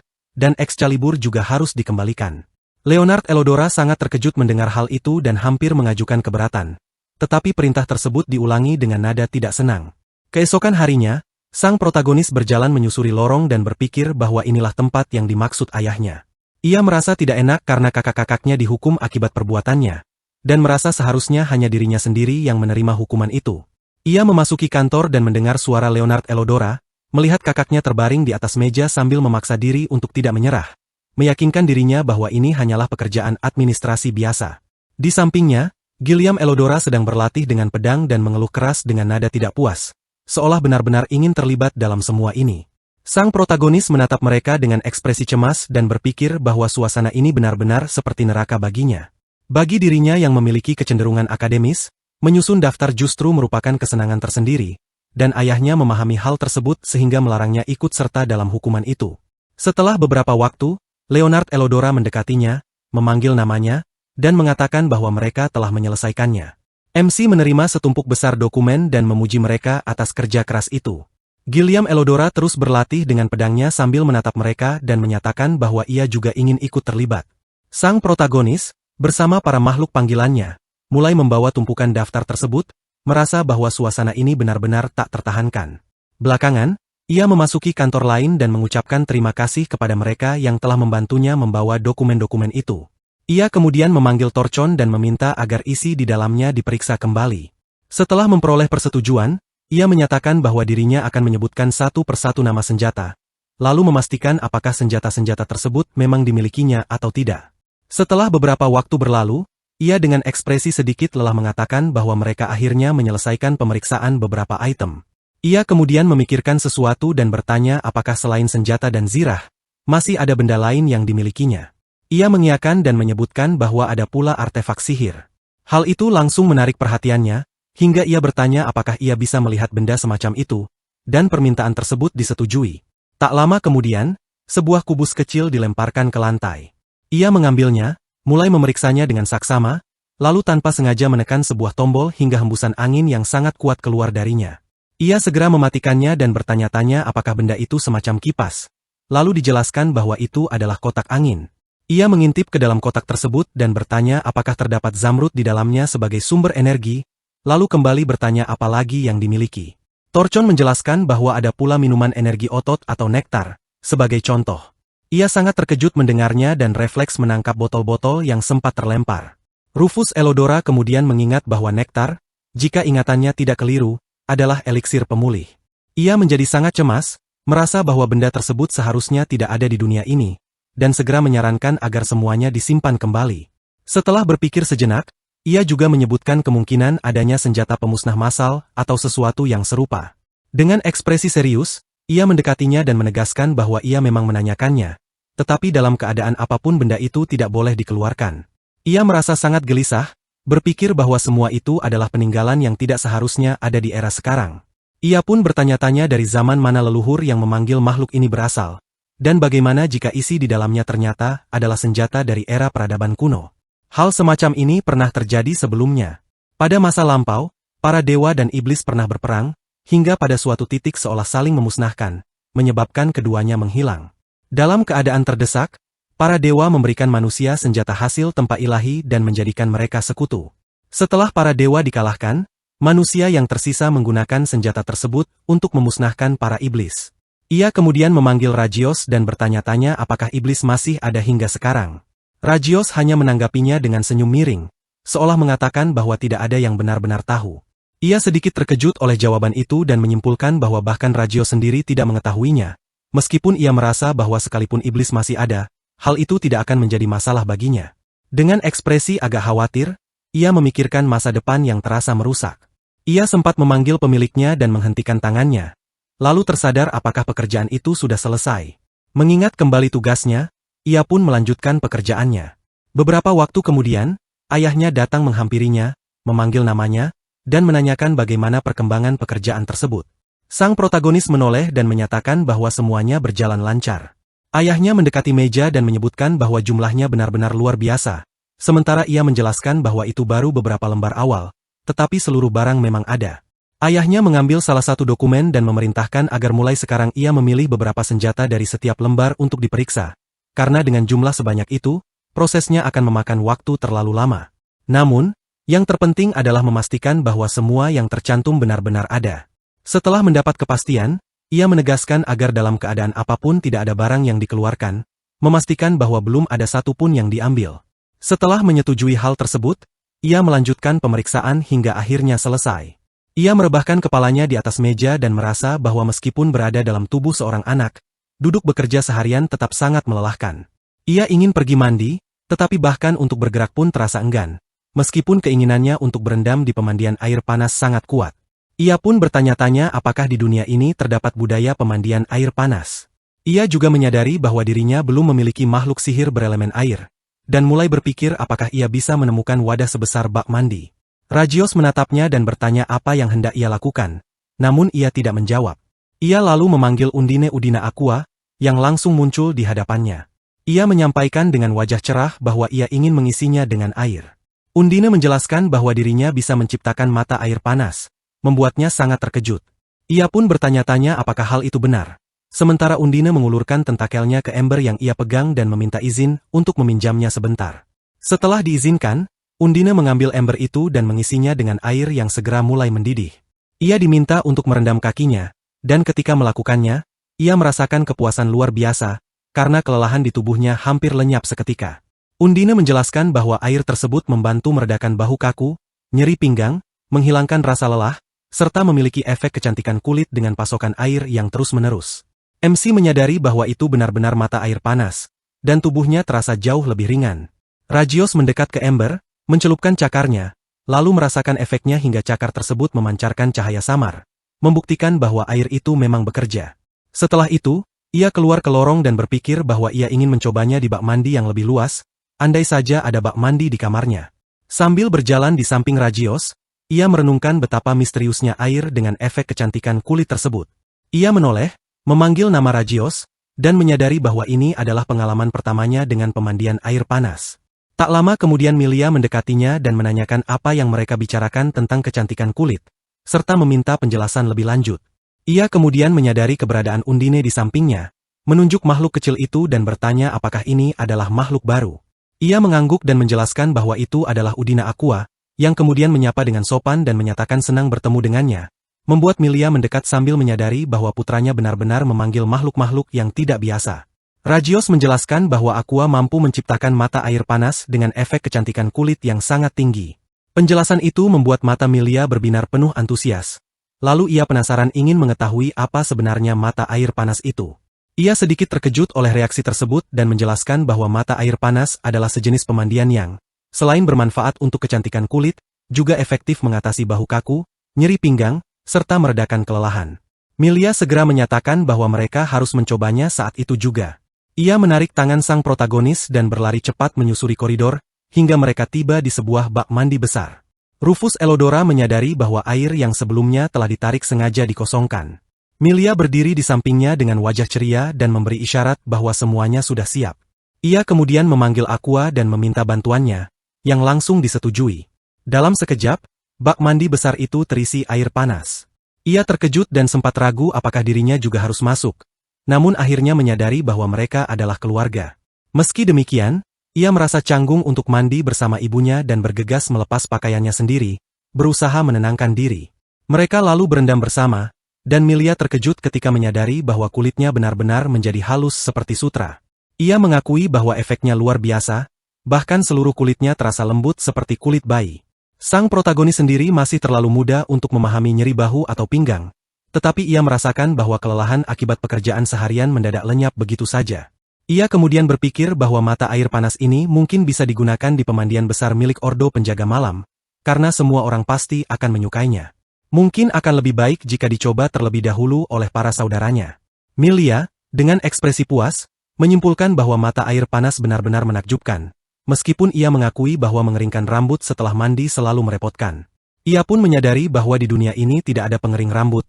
dan Excalibur juga harus dikembalikan. Leonard Elodora sangat terkejut mendengar hal itu dan hampir mengajukan keberatan. Tetapi perintah tersebut diulangi dengan nada tidak senang. Keesokan harinya, sang protagonis berjalan menyusuri lorong dan berpikir bahwa inilah tempat yang dimaksud ayahnya. Ia merasa tidak enak karena kakak-kakaknya dihukum akibat perbuatannya, dan merasa seharusnya hanya dirinya sendiri yang menerima hukuman itu. Ia memasuki kantor dan mendengar suara Leonard Elodora, melihat kakaknya terbaring di atas meja sambil memaksa diri untuk tidak menyerah, meyakinkan dirinya bahwa ini hanyalah pekerjaan administrasi biasa. Di sampingnya, Gilliam Elodora sedang berlatih dengan pedang dan mengeluh keras dengan nada tidak puas, seolah benar-benar ingin terlibat dalam semua ini. Sang protagonis menatap mereka dengan ekspresi cemas dan berpikir bahwa suasana ini benar-benar seperti neraka baginya. Bagi dirinya yang memiliki kecenderungan akademis, menyusun daftar justru merupakan kesenangan tersendiri, dan ayahnya memahami hal tersebut sehingga melarangnya ikut serta dalam hukuman itu. Setelah beberapa waktu, Leonard Elodora mendekatinya, memanggil namanya, dan mengatakan bahwa mereka telah menyelesaikannya. MC menerima setumpuk besar dokumen dan memuji mereka atas kerja keras itu. Gilliam Elodora terus berlatih dengan pedangnya sambil menatap mereka dan menyatakan bahwa ia juga ingin ikut terlibat. Sang protagonis, bersama para makhluk panggilannya, mulai membawa tumpukan daftar tersebut, merasa bahwa suasana ini benar-benar tak tertahankan. Belakangan, ia memasuki kantor lain dan mengucapkan terima kasih kepada mereka yang telah membantunya membawa dokumen-dokumen itu. Ia kemudian memanggil Torchon dan meminta agar isi di dalamnya diperiksa kembali. Setelah memperoleh persetujuan, ia menyatakan bahwa dirinya akan menyebutkan satu persatu nama senjata, lalu memastikan apakah senjata-senjata tersebut memang dimilikinya atau tidak. Setelah beberapa waktu berlalu, ia dengan ekspresi sedikit lelah mengatakan bahwa mereka akhirnya menyelesaikan pemeriksaan beberapa item. Ia kemudian memikirkan sesuatu dan bertanya apakah selain senjata dan zirah, masih ada benda lain yang dimilikinya. Ia mengiyakan dan menyebutkan bahwa ada pula artefak sihir. Hal itu langsung menarik perhatiannya, hingga ia bertanya apakah ia bisa melihat benda semacam itu, dan permintaan tersebut disetujui. Tak lama kemudian, sebuah kubus kecil dilemparkan ke lantai. Ia mengambilnya, mulai memeriksanya dengan saksama, lalu tanpa sengaja menekan sebuah tombol hingga hembusan angin yang sangat kuat keluar darinya. Ia segera mematikannya dan bertanya-tanya apakah benda itu semacam kipas. Lalu dijelaskan bahwa itu adalah kotak angin. Ia mengintip ke dalam kotak tersebut dan bertanya apakah terdapat zamrud di dalamnya sebagai sumber energi, lalu kembali bertanya apa lagi yang dimiliki. Torchon menjelaskan bahwa ada pula minuman energi otot atau nektar, sebagai contoh. Ia sangat terkejut mendengarnya dan refleks menangkap botol-botol yang sempat terlempar. Rufus Elodora kemudian mengingat bahwa nektar, jika ingatannya tidak keliru, adalah eliksir pemulih. Ia menjadi sangat cemas, merasa bahwa benda tersebut seharusnya tidak ada di dunia ini, dan segera menyarankan agar semuanya disimpan kembali. Setelah berpikir sejenak, ia juga menyebutkan kemungkinan adanya senjata pemusnah massal atau sesuatu yang serupa. Dengan ekspresi serius, ia mendekatinya dan menegaskan bahwa ia memang menanyakannya, tetapi dalam keadaan apapun benda itu tidak boleh dikeluarkan. Ia merasa sangat gelisah, berpikir bahwa semua itu adalah peninggalan yang tidak seharusnya ada di era sekarang. Ia pun bertanya-tanya dari zaman mana leluhur yang memanggil makhluk ini berasal, dan bagaimana jika isi di dalamnya ternyata adalah senjata dari era peradaban kuno. Hal semacam ini pernah terjadi sebelumnya. Pada masa lampau, para dewa dan iblis pernah berperang, hingga pada suatu titik seolah saling memusnahkan, menyebabkan keduanya menghilang. Dalam keadaan terdesak, para dewa memberikan manusia senjata hasil tempa ilahi dan menjadikan mereka sekutu. Setelah para dewa dikalahkan, manusia yang tersisa menggunakan senjata tersebut untuk memusnahkan para iblis. Ia kemudian memanggil Rajios dan bertanya-tanya apakah iblis masih ada hingga sekarang. Rajios hanya menanggapinya dengan senyum miring, seolah mengatakan bahwa tidak ada yang benar-benar tahu. Ia sedikit terkejut oleh jawaban itu dan menyimpulkan bahwa bahkan Rajios sendiri tidak mengetahuinya, meskipun ia merasa bahwa sekalipun iblis masih ada, hal itu tidak akan menjadi masalah baginya. Dengan ekspresi agak khawatir, ia memikirkan masa depan yang terasa merusak. Ia sempat memanggil pemiliknya dan menghentikan tangannya, lalu tersadar apakah pekerjaan itu sudah selesai. Mengingat kembali tugasnya, ia pun melanjutkan pekerjaannya. Beberapa waktu kemudian, ayahnya datang menghampirinya, memanggil namanya, dan menanyakan bagaimana perkembangan pekerjaan tersebut. Sang protagonis menoleh dan menyatakan bahwa semuanya berjalan lancar. Ayahnya mendekati meja dan menyebutkan bahwa jumlahnya benar-benar luar biasa, sementara ia menjelaskan bahwa itu baru beberapa lembar awal, tetapi seluruh barang memang ada. Ayahnya mengambil salah satu dokumen dan memerintahkan agar mulai sekarang ia memilih beberapa senjata dari setiap lembar untuk diperiksa. Karena dengan jumlah sebanyak itu, prosesnya akan memakan waktu terlalu lama. Namun, yang terpenting adalah memastikan bahwa semua yang tercantum benar-benar ada. Setelah mendapat kepastian, ia menegaskan agar dalam keadaan apapun tidak ada barang yang dikeluarkan, memastikan bahwa belum ada satupun yang diambil. Setelah menyetujui hal tersebut, ia melanjutkan pemeriksaan hingga akhirnya selesai. Ia merebahkan kepalanya di atas meja dan merasa bahwa meskipun berada dalam tubuh seorang anak, duduk bekerja seharian tetap sangat melelahkan. Ia ingin pergi mandi, tetapi bahkan untuk bergerak pun terasa enggan, meskipun keinginannya untuk berendam di pemandian air panas sangat kuat. Ia pun bertanya-tanya apakah di dunia ini terdapat budaya pemandian air panas. Ia juga menyadari bahwa dirinya belum memiliki makhluk sihir berelemen air, dan mulai berpikir apakah ia bisa menemukan wadah sebesar bak mandi. Rajios menatapnya dan bertanya apa yang hendak ia lakukan, namun ia tidak menjawab. Ia lalu memanggil Undine Udina Aqua, yang langsung muncul di hadapannya. Ia menyampaikan dengan wajah cerah bahwa ia ingin mengisinya dengan air. Undine menjelaskan bahwa dirinya bisa menciptakan mata air panas, membuatnya sangat terkejut. Ia pun bertanya-tanya apakah hal itu benar. Sementara Undine mengulurkan tentakelnya ke ember yang ia pegang dan meminta izin untuk meminjamnya sebentar. Setelah diizinkan, Undine mengambil ember itu dan mengisinya dengan air yang segera mulai mendidih. Ia diminta untuk merendam kakinya, dan ketika melakukannya, ia merasakan kepuasan luar biasa, karena kelelahan di tubuhnya hampir lenyap seketika. Undine menjelaskan bahwa air tersebut membantu meredakan bahu kaku, nyeri pinggang, menghilangkan rasa lelah, serta memiliki efek kecantikan kulit dengan pasokan air yang terus-menerus. MC menyadari bahwa itu benar-benar mata air panas, dan tubuhnya terasa jauh lebih ringan. Rajios mendekat ke ember, mencelupkan cakarnya, lalu merasakan efeknya hingga cakar tersebut memancarkan cahaya samar, membuktikan bahwa air itu memang bekerja. Setelah itu, ia keluar ke lorong dan berpikir bahwa ia ingin mencobanya di bak mandi yang lebih luas, andai saja ada bak mandi di kamarnya. Sambil berjalan di samping Rajios, ia merenungkan betapa misteriusnya air dengan efek kecantikan kulit tersebut. Ia menoleh, memanggil nama Rajios, dan menyadari bahwa ini adalah pengalaman pertamanya dengan pemandian air panas. Tak lama kemudian Milia mendekatinya dan menanyakan apa yang mereka bicarakan tentang kecantikan kulit, serta meminta penjelasan lebih lanjut. Ia kemudian menyadari keberadaan Undine di sampingnya, menunjuk makhluk kecil itu dan bertanya apakah ini adalah makhluk baru. Ia mengangguk dan menjelaskan bahwa itu adalah Udina Aqua, yang kemudian menyapa dengan sopan dan menyatakan senang bertemu dengannya, membuat Milia mendekat sambil menyadari bahwa putranya benar-benar memanggil makhluk-makhluk yang tidak biasa. Rajios menjelaskan bahwa Aqua mampu menciptakan mata air panas dengan efek kecantikan kulit yang sangat tinggi. Penjelasan itu membuat mata Milia berbinar penuh antusias. Lalu ia penasaran ingin mengetahui apa sebenarnya mata air panas itu. Ia sedikit terkejut oleh reaksi tersebut dan menjelaskan bahwa mata air panas adalah sejenis pemandian yang, selain bermanfaat untuk kecantikan kulit, juga efektif mengatasi bahu kaku, nyeri pinggang, serta meredakan kelelahan. Milia segera menyatakan bahwa mereka harus mencobanya saat itu juga. Ia menarik tangan sang protagonis dan berlari cepat menyusuri koridor, hingga mereka tiba di sebuah bak mandi besar. Rufus Elodora menyadari bahwa air yang sebelumnya telah ditarik sengaja dikosongkan. Milia berdiri di sampingnya dengan wajah ceria dan memberi isyarat bahwa semuanya sudah siap. Ia kemudian memanggil Aqua dan meminta bantuannya, yang langsung disetujui. Dalam sekejap, bak mandi besar itu terisi air panas. Ia terkejut dan sempat ragu apakah dirinya juga harus masuk. Namun akhirnya menyadari bahwa mereka adalah keluarga. Meski demikian, ia merasa canggung untuk mandi bersama ibunya dan bergegas melepas pakaiannya sendiri, berusaha menenangkan diri. Mereka lalu berendam bersama, dan Milia terkejut ketika menyadari bahwa kulitnya benar-benar menjadi halus seperti sutra. Ia mengakui bahwa efeknya luar biasa, bahkan seluruh kulitnya terasa lembut seperti kulit bayi. Sang protagonis sendiri masih terlalu muda untuk memahami nyeri bahu atau pinggang. Tetapi ia merasakan bahwa kelelahan akibat pekerjaan seharian mendadak lenyap begitu saja. Ia kemudian berpikir bahwa mata air panas ini mungkin bisa digunakan di pemandian besar milik Ordo Penjaga Malam, karena semua orang pasti akan menyukainya. Mungkin akan lebih baik jika dicoba terlebih dahulu oleh para saudaranya. Milia, dengan ekspresi puas, menyimpulkan bahwa mata air panas benar-benar menakjubkan, meskipun ia mengakui bahwa mengeringkan rambut setelah mandi selalu merepotkan. Ia pun menyadari bahwa di dunia ini tidak ada pengering rambut,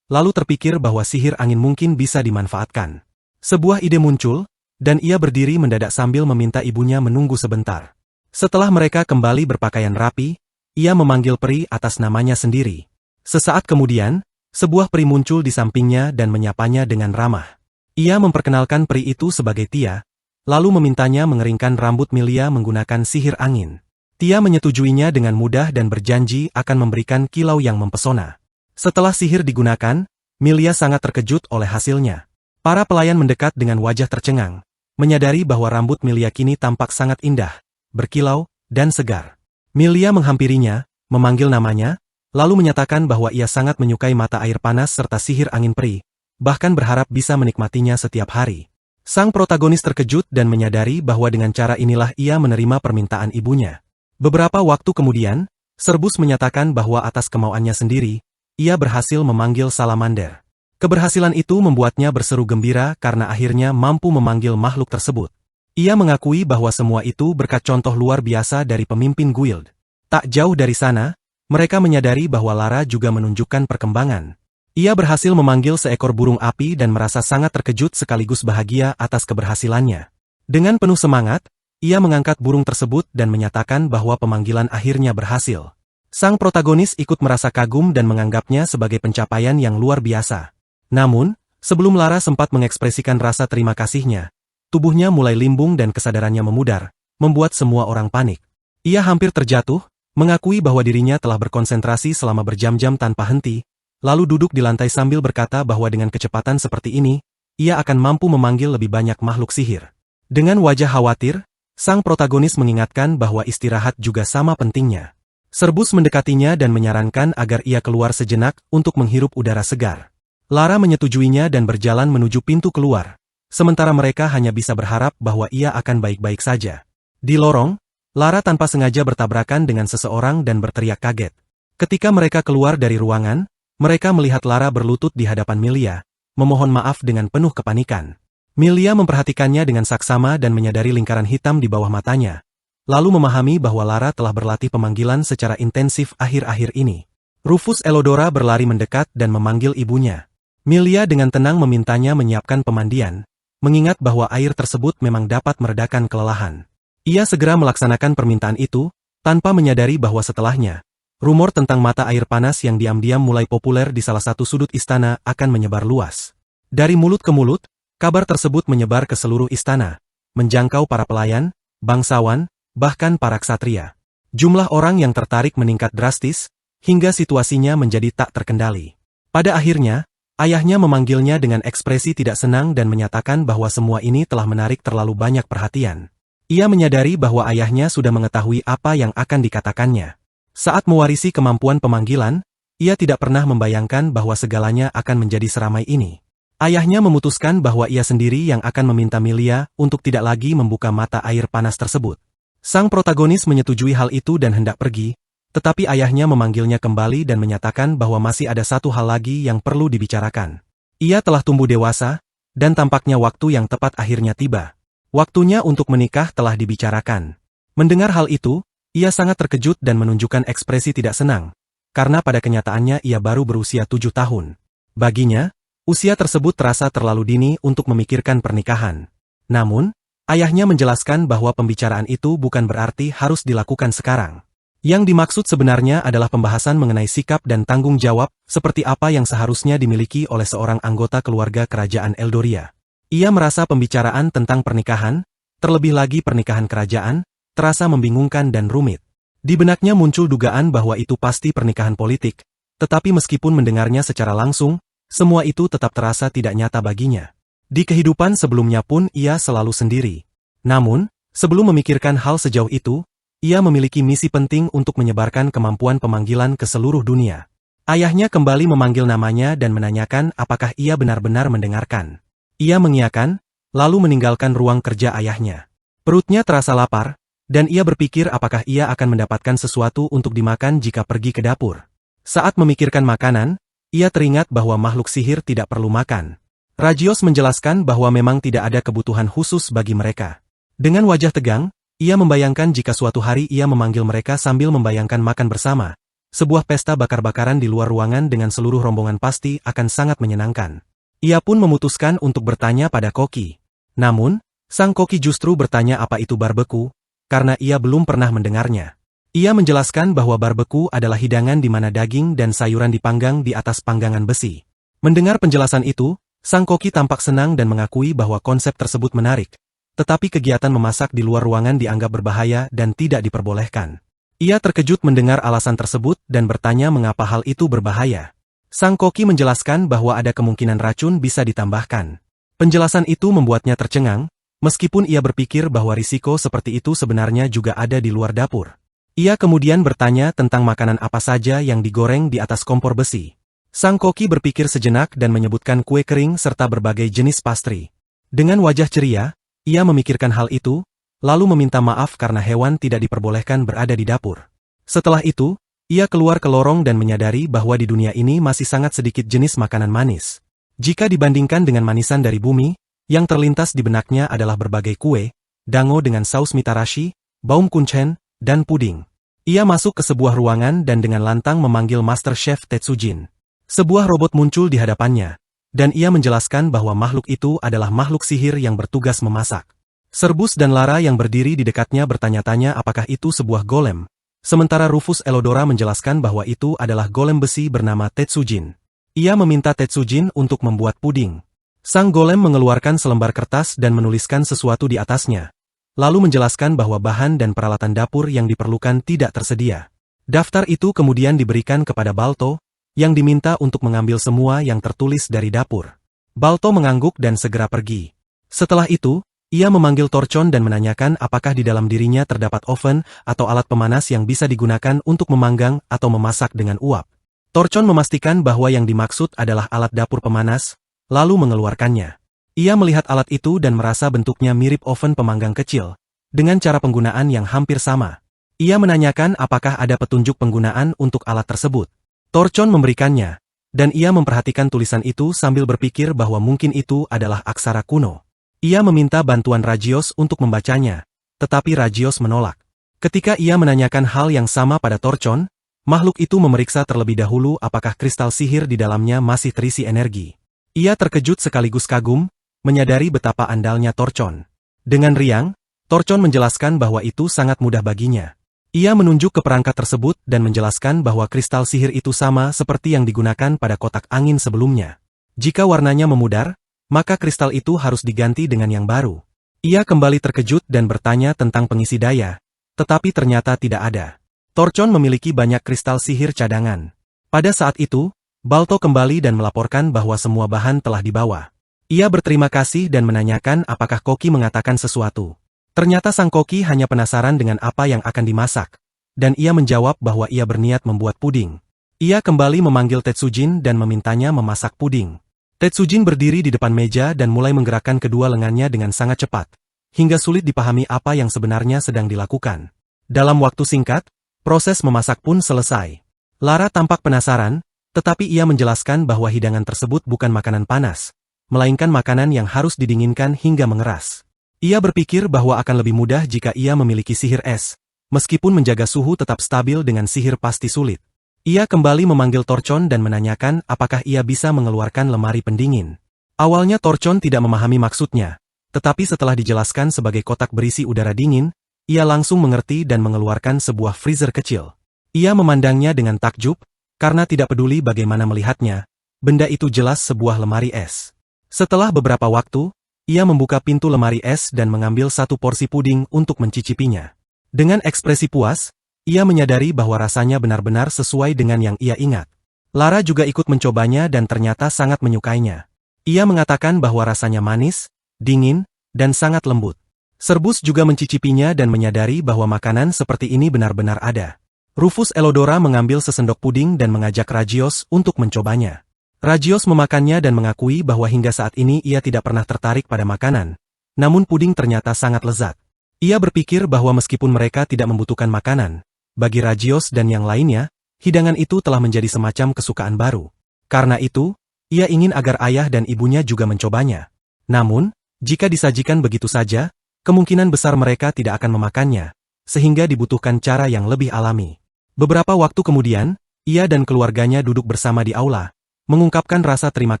lalu terpikir bahwa sihir angin mungkin bisa dimanfaatkan. Sebuah ide muncul, dan ia berdiri mendadak sambil meminta ibunya menunggu sebentar. Setelah mereka kembali berpakaian rapi, ia memanggil peri atas namanya sendiri. Sesaat kemudian, sebuah peri muncul di sampingnya dan menyapanya dengan ramah. Ia memperkenalkan peri itu sebagai Tia, lalu memintanya mengeringkan rambut Milia menggunakan sihir angin. Tia menyetujuinya dengan mudah dan berjanji akan memberikan kilau yang mempesona. Setelah sihir digunakan, Milia sangat terkejut oleh hasilnya. Para pelayan mendekat dengan wajah tercengang, menyadari bahwa rambut Milia kini tampak sangat indah, berkilau, dan segar. Milia menghampirinya, memanggil namanya, lalu menyatakan bahwa ia sangat menyukai mata air panas serta sihir angin peri, bahkan berharap bisa menikmatinya setiap hari. Sang protagonis terkejut dan menyadari bahwa dengan cara inilah ia menerima permintaan ibunya. Beberapa waktu kemudian, Serbus menyatakan bahwa atas kemauannya sendiri, ia berhasil memanggil salamander. Keberhasilan itu membuatnya berseru gembira karena akhirnya mampu memanggil makhluk tersebut. Ia mengakui bahwa semua itu berkat contoh luar biasa dari pemimpin guild. Tak jauh dari sana, mereka menyadari bahwa Lara juga menunjukkan perkembangan. Ia berhasil memanggil seekor burung api dan merasa sangat terkejut sekaligus bahagia atas keberhasilannya. Dengan penuh semangat, ia mengangkat burung tersebut dan menyatakan bahwa pemanggilan akhirnya berhasil. Sang protagonis ikut merasa kagum dan menganggapnya sebagai pencapaian yang luar biasa. Namun, sebelum Lara sempat mengekspresikan rasa terima kasihnya, tubuhnya mulai limbung dan kesadarannya memudar, membuat semua orang panik. Ia hampir terjatuh, mengakui bahwa dirinya telah berkonsentrasi selama berjam-jam tanpa henti, lalu duduk di lantai sambil berkata bahwa dengan kecepatan seperti ini, ia akan mampu memanggil lebih banyak makhluk sihir. Dengan wajah khawatir, sang protagonis mengingatkan bahwa istirahat juga sama pentingnya. Serbus mendekatinya dan menyarankan agar ia keluar sejenak untuk menghirup udara segar. Lara menyetujuinya dan berjalan menuju pintu keluar, sementara mereka hanya bisa berharap bahwa ia akan baik-baik saja. Di lorong, Lara tanpa sengaja bertabrakan dengan seseorang dan berteriak kaget. Ketika mereka keluar dari ruangan, mereka melihat Lara berlutut di hadapan Milia, memohon maaf dengan penuh kepanikan. Milia memperhatikannya dengan saksama dan menyadari lingkaran hitam di bawah matanya, lalu memahami bahwa Lara telah berlatih pemanggilan secara intensif akhir-akhir ini. Rufus Elodora berlari mendekat dan memanggil ibunya. Milia dengan tenang memintanya menyiapkan pemandian, mengingat bahwa air tersebut memang dapat meredakan kelelahan. Ia segera melaksanakan permintaan itu, tanpa menyadari bahwa setelahnya, rumor tentang mata air panas yang diam-diam mulai populer di salah satu sudut istana akan menyebar luas. Dari mulut ke mulut, kabar tersebut menyebar ke seluruh istana, menjangkau para pelayan, bangsawan, bahkan para ksatria. Jumlah orang yang tertarik meningkat drastis, hingga situasinya menjadi tak terkendali. Pada akhirnya, ayahnya memanggilnya dengan ekspresi tidak senang dan menyatakan bahwa semua ini telah menarik terlalu banyak perhatian. Ia menyadari bahwa ayahnya sudah mengetahui apa yang akan dikatakannya. Saat mewarisi kemampuan pemanggilan, ia tidak pernah membayangkan bahwa segalanya akan menjadi seramai ini. Ayahnya memutuskan bahwa ia sendiri yang akan meminta Milia untuk tidak lagi membuka mata air panas tersebut. Sang protagonis menyetujui hal itu dan hendak pergi, tetapi ayahnya memanggilnya kembali dan menyatakan bahwa masih ada satu hal lagi yang perlu dibicarakan. Ia telah tumbuh dewasa, dan tampaknya waktu yang tepat akhirnya tiba. Waktunya untuk menikah telah dibicarakan. Mendengar hal itu, ia sangat terkejut dan menunjukkan ekspresi tidak senang, karena pada kenyataannya ia baru berusia 7 tahun. Baginya, usia tersebut terasa terlalu dini untuk memikirkan pernikahan. Namun, ayahnya menjelaskan bahwa pembicaraan itu bukan berarti harus dilakukan sekarang. Yang dimaksud sebenarnya adalah pembahasan mengenai sikap dan tanggung jawab, seperti apa yang seharusnya dimiliki oleh seorang anggota keluarga kerajaan Eldoria. Ia merasa pembicaraan tentang pernikahan, terlebih lagi pernikahan kerajaan, terasa membingungkan dan rumit. Di benaknya muncul dugaan bahwa itu pasti pernikahan politik, tetapi meskipun mendengarnya secara langsung, semua itu tetap terasa tidak nyata baginya. Di kehidupan sebelumnya pun ia selalu sendiri. Namun, sebelum memikirkan hal sejauh itu, ia memiliki misi penting untuk menyebarkan kemampuan pemanggilan ke seluruh dunia. Ayahnya kembali memanggil namanya dan menanyakan apakah ia benar-benar mendengarkan. Ia mengiyakan, lalu meninggalkan ruang kerja ayahnya. Perutnya terasa lapar, dan ia berpikir apakah ia akan mendapatkan sesuatu untuk dimakan jika pergi ke dapur. Saat memikirkan makanan, ia teringat bahwa makhluk sihir tidak perlu makan. Rajios menjelaskan bahwa memang tidak ada kebutuhan khusus bagi mereka. Dengan wajah tegang, ia membayangkan jika suatu hari ia memanggil mereka sambil membayangkan makan bersama. Sebuah pesta bakar-bakaran di luar ruangan dengan seluruh rombongan pasti akan sangat menyenangkan. Ia pun memutuskan untuk bertanya pada koki. Namun, sang koki justru bertanya apa itu barbeku, karena ia belum pernah mendengarnya. Ia menjelaskan bahwa barbeku adalah hidangan di mana daging dan sayuran dipanggang di atas panggangan besi. Mendengar penjelasan itu, sang koki tampak senang dan mengakui bahwa konsep tersebut menarik. Tetapi kegiatan memasak di luar ruangan dianggap berbahaya dan tidak diperbolehkan. Ia terkejut mendengar alasan tersebut dan bertanya mengapa hal itu berbahaya. Sang koki menjelaskan bahwa ada kemungkinan racun bisa ditambahkan. Penjelasan itu membuatnya tercengang, meskipun ia berpikir bahwa risiko seperti itu sebenarnya juga ada di luar dapur. Ia kemudian bertanya tentang makanan apa saja yang digoreng di atas kompor besi. Sang koki berpikir sejenak dan menyebutkan kue kering serta berbagai jenis pastry. Dengan wajah ceria, ia memikirkan hal itu, lalu meminta maaf karena hewan tidak diperbolehkan berada di dapur. Setelah itu, ia keluar ke lorong dan menyadari bahwa di dunia ini masih sangat sedikit jenis makanan manis. Jika dibandingkan dengan manisan dari bumi, yang terlintas di benaknya adalah berbagai kue, dango dengan saus mitarashi, baum kuchen, dan puding. Ia masuk ke sebuah ruangan dan dengan lantang memanggil Master Chef Tetsujin. Sebuah robot muncul di hadapannya, dan ia menjelaskan bahwa makhluk itu adalah makhluk sihir yang bertugas memasak. Serbus dan Lara yang berdiri di dekatnya bertanya-tanya apakah itu sebuah golem, sementara Rufus Elodora menjelaskan bahwa itu adalah golem besi bernama Tetsujin. Ia meminta Tetsujin untuk membuat puding. Sang golem mengeluarkan selembar kertas dan menuliskan sesuatu di atasnya, lalu menjelaskan bahwa bahan dan peralatan dapur yang diperlukan tidak tersedia. Daftar itu kemudian diberikan kepada Balto, yang diminta untuk mengambil semua yang tertulis dari dapur. Balto mengangguk dan segera pergi. Setelah itu, ia memanggil Torchon dan menanyakan apakah di dalam dirinya terdapat oven atau alat pemanas yang bisa digunakan untuk memanggang atau memasak dengan uap. Torchon memastikan bahwa yang dimaksud adalah alat dapur pemanas, lalu mengeluarkannya. Ia melihat alat itu dan merasa bentuknya mirip oven pemanggang kecil, dengan cara penggunaan yang hampir sama. Ia menanyakan apakah ada petunjuk penggunaan untuk alat tersebut. Torchon memberikannya, dan ia memperhatikan tulisan itu sambil berpikir bahwa mungkin itu adalah aksara kuno. Ia meminta bantuan Rajios untuk membacanya, tetapi Rajios menolak. Ketika ia menanyakan hal yang sama pada Torchon, makhluk itu memeriksa terlebih dahulu apakah kristal sihir di dalamnya masih terisi energi. Ia terkejut sekaligus kagum, menyadari betapa andalnya Torchon. Dengan riang, Torchon menjelaskan bahwa itu sangat mudah baginya. Ia menunjuk ke perangkat tersebut dan menjelaskan bahwa kristal sihir itu sama seperti yang digunakan pada kotak angin sebelumnya. Jika warnanya memudar, maka kristal itu harus diganti dengan yang baru. Ia kembali terkejut dan bertanya tentang pengisi daya, tetapi ternyata tidak ada. Torchon memiliki banyak kristal sihir cadangan. Pada saat itu, Balto kembali dan melaporkan bahwa semua bahan telah dibawa. Ia berterima kasih dan menanyakan apakah Koki mengatakan sesuatu. Ternyata sang Koki hanya penasaran dengan apa yang akan dimasak, dan ia menjawab bahwa ia berniat membuat puding. Ia kembali memanggil Tetsujin dan memintanya memasak puding. Tetsujin berdiri di depan meja dan mulai menggerakkan kedua lengannya dengan sangat cepat, hingga sulit dipahami apa yang sebenarnya sedang dilakukan. Dalam waktu singkat, proses memasak pun selesai. Lara tampak penasaran, tetapi ia menjelaskan bahwa hidangan tersebut bukan makanan panas, melainkan makanan yang harus didinginkan hingga mengeras. Ia berpikir bahwa akan lebih mudah jika ia memiliki sihir es, meskipun menjaga suhu tetap stabil dengan sihir pasti sulit. Ia kembali memanggil Torchon dan menanyakan apakah ia bisa mengeluarkan lemari pendingin. Awalnya Torchon tidak memahami maksudnya, tetapi setelah dijelaskan sebagai kotak berisi udara dingin, ia langsung mengerti dan mengeluarkan sebuah freezer kecil. Ia memandangnya dengan takjub, karena tidak peduli bagaimana melihatnya, benda itu jelas sebuah lemari es. Setelah beberapa waktu, ia membuka pintu lemari es dan mengambil satu porsi puding untuk mencicipinya. Dengan ekspresi puas, ia menyadari bahwa rasanya benar-benar sesuai dengan yang ia ingat. Lara juga ikut mencobanya dan ternyata sangat menyukainya. Ia mengatakan bahwa rasanya manis, dingin, dan sangat lembut. Serbus juga mencicipinya dan menyadari bahwa makanan seperti ini benar-benar ada. Rufus Elodora mengambil sesendok puding dan mengajak Rajios untuk mencobanya. Rajios memakannya dan mengakui bahwa hingga saat ini ia tidak pernah tertarik pada makanan, namun puding ternyata sangat lezat. Ia berpikir bahwa meskipun mereka tidak membutuhkan makanan, bagi Rajios dan yang lainnya, hidangan itu telah menjadi semacam kesukaan baru. Karena itu, ia ingin agar ayah dan ibunya juga mencobanya. Namun, jika disajikan begitu saja, kemungkinan besar mereka tidak akan memakannya, sehingga dibutuhkan cara yang lebih alami. Beberapa waktu kemudian, ia dan keluarganya duduk bersama di aula, mengungkapkan rasa terima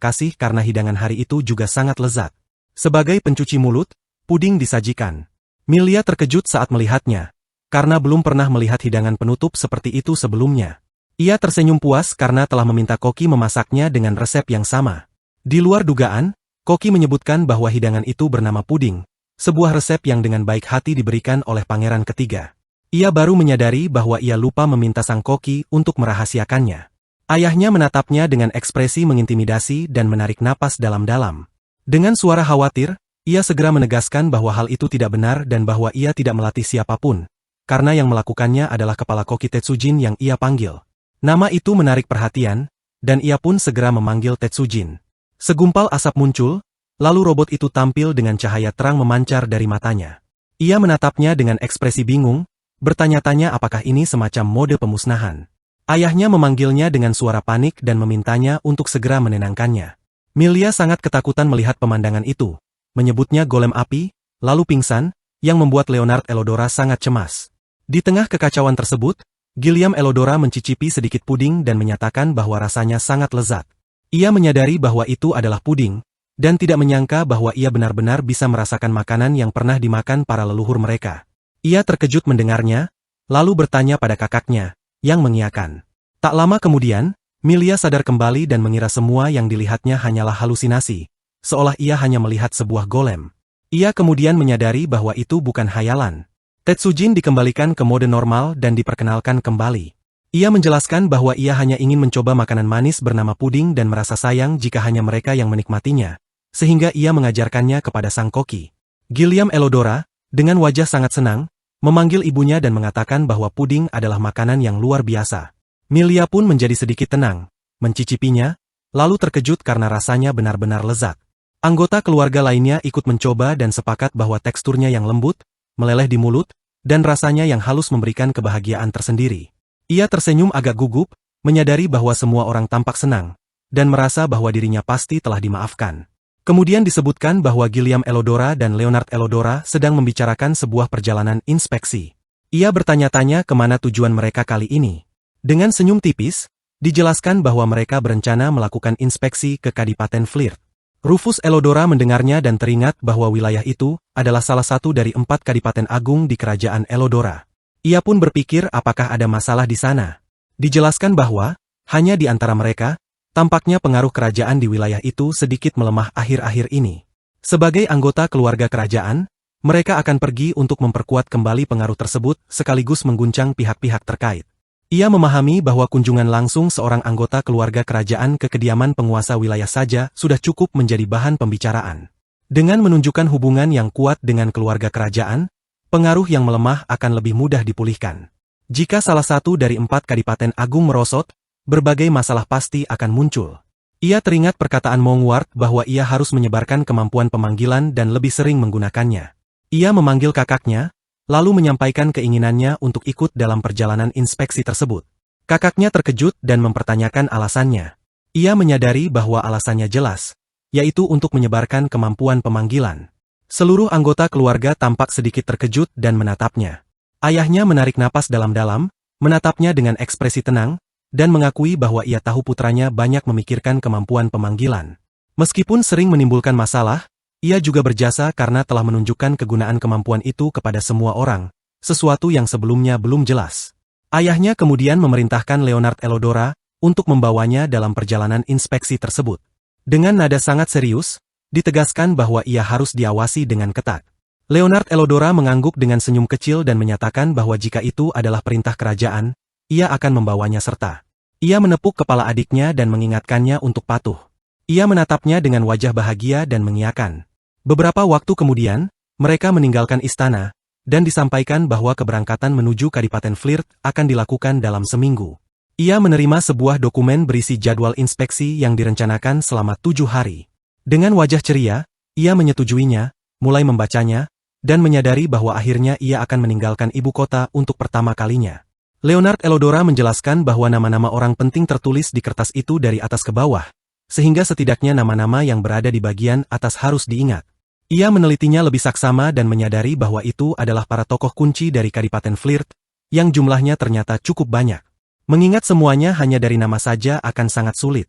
kasih karena hidangan hari itu juga sangat lezat. Sebagai pencuci mulut, puding disajikan. Milia terkejut saat melihatnya, karena belum pernah melihat hidangan penutup seperti itu sebelumnya. Ia tersenyum puas karena telah meminta Koki memasaknya dengan resep yang sama. Di luar dugaan, Koki menyebutkan bahwa hidangan itu bernama puding, sebuah resep yang dengan baik hati diberikan oleh pangeran ketiga. Ia baru menyadari bahwa ia lupa meminta sang Koki untuk merahasiakannya. Ayahnya menatapnya dengan ekspresi mengintimidasi dan menarik napas dalam-dalam. Dengan suara khawatir, ia segera menegaskan bahwa hal itu tidak benar dan bahwa ia tidak melatih siapapun. karena yang melakukannya adalah kepala koki Tetsujin yang ia panggil. Nama itu menarik perhatian, dan ia pun segera memanggil Tetsujin. Segumpal asap muncul, lalu robot itu tampil dengan cahaya terang memancar dari matanya. Ia menatapnya dengan ekspresi bingung, bertanya-tanya apakah ini semacam mode pemusnahan. Ayahnya memanggilnya dengan suara panik dan memintanya untuk segera menenangkannya. Milia sangat ketakutan melihat pemandangan itu, menyebutnya golem api, lalu pingsan, yang membuat Leonard Elodora sangat cemas. Di tengah kekacauan tersebut, Gilliam Elodora mencicipi sedikit puding dan menyatakan bahwa rasanya sangat lezat. Ia menyadari bahwa itu adalah puding, dan tidak menyangka bahwa ia benar-benar bisa merasakan makanan yang pernah dimakan para leluhur mereka. Ia terkejut mendengarnya, lalu bertanya pada kakaknya, yang mengiyakan. Tak lama kemudian, Milia sadar kembali dan mengira semua yang dilihatnya hanyalah halusinasi, seolah ia hanya melihat sebuah golem. Ia kemudian menyadari bahwa itu bukan hayalan. Tetsujin dikembalikan ke mode normal dan diperkenalkan kembali. Ia menjelaskan bahwa ia hanya ingin mencoba makanan manis bernama puding dan merasa sayang jika hanya mereka yang menikmatinya, sehingga ia mengajarkannya kepada sang koki. Gilliam Elodora, dengan wajah sangat senang, memanggil ibunya dan mengatakan bahwa puding adalah makanan yang luar biasa. Milia pun menjadi sedikit tenang, mencicipinya, lalu terkejut karena rasanya benar-benar lezat. Anggota keluarga lainnya ikut mencoba dan sepakat bahwa teksturnya yang lembut, meleleh di mulut, dan rasanya yang halus memberikan kebahagiaan tersendiri. Ia tersenyum agak gugup, menyadari bahwa semua orang tampak senang, dan merasa bahwa dirinya pasti telah dimaafkan. Kemudian disebutkan bahwa Gilliam Elodora dan Leonard Elodora sedang membicarakan sebuah perjalanan inspeksi. Ia bertanya-tanya kemana tujuan mereka kali ini. Dengan senyum tipis, dijelaskan bahwa mereka berencana melakukan inspeksi ke Kadipaten Flirt. Rufus Elodora mendengarnya dan teringat bahwa wilayah itu adalah salah satu dari 4 Kadipaten Agung di Kerajaan Elodora. Ia pun berpikir apakah ada masalah di sana. Dijelaskan bahwa, hanya di antara mereka, tampaknya pengaruh kerajaan di wilayah itu sedikit melemah akhir-akhir ini. Sebagai anggota keluarga kerajaan, mereka akan pergi untuk memperkuat kembali pengaruh tersebut sekaligus mengguncang pihak-pihak terkait. Ia memahami bahwa kunjungan langsung seorang anggota keluarga kerajaan ke kediaman penguasa wilayah saja sudah cukup menjadi bahan pembicaraan. Dengan menunjukkan hubungan yang kuat dengan keluarga kerajaan, pengaruh yang melemah akan lebih mudah dipulihkan. Jika salah satu dari 4 Kadipaten Agung merosot, berbagai masalah pasti akan muncul. Ia teringat perkataan Mongward bahwa ia harus menyebarkan kemampuan pemanggilan dan lebih sering menggunakannya. Ia memanggil kakaknya, lalu menyampaikan keinginannya untuk ikut dalam perjalanan inspeksi tersebut. Kakaknya terkejut dan mempertanyakan alasannya. Ia menyadari bahwa alasannya jelas, yaitu untuk menyebarkan kemampuan pemanggilan. Seluruh anggota keluarga tampak sedikit terkejut dan menatapnya. Ayahnya menarik napas dalam-dalam, menatapnya dengan ekspresi tenang, dan mengakui bahwa ia tahu putranya banyak memikirkan kemampuan pemanggilan. Meskipun sering menimbulkan masalah, ia juga berjasa karena telah menunjukkan kegunaan kemampuan itu kepada semua orang, sesuatu yang sebelumnya belum jelas. Ayahnya kemudian memerintahkan Leonard Elodora untuk membawanya dalam perjalanan inspeksi tersebut. Dengan nada sangat serius, ditegaskan bahwa ia harus diawasi dengan ketat. Leonard Elodora mengangguk dengan senyum kecil dan menyatakan bahwa jika itu adalah perintah kerajaan, ia akan membawanya serta. Ia menepuk kepala adiknya dan mengingatkannya untuk patuh. Ia menatapnya dengan wajah bahagia dan mengiyakan. Beberapa waktu kemudian, mereka meninggalkan istana, dan disampaikan bahwa keberangkatan menuju Kadipaten Flirt akan dilakukan dalam seminggu. Ia menerima sebuah dokumen berisi jadwal inspeksi yang direncanakan selama 7 hari. Dengan wajah ceria, ia menyetujuinya, mulai membacanya, dan menyadari bahwa akhirnya ia akan meninggalkan ibu kota untuk pertama kalinya. Leonard Elodora menjelaskan bahwa nama-nama orang penting tertulis di kertas itu dari atas ke bawah, sehingga setidaknya nama-nama yang berada di bagian atas harus diingat. Ia menelitinya lebih saksama dan menyadari bahwa itu adalah para tokoh kunci dari Kadipaten Flirt, yang jumlahnya ternyata cukup banyak. Mengingat semuanya hanya dari nama saja akan sangat sulit.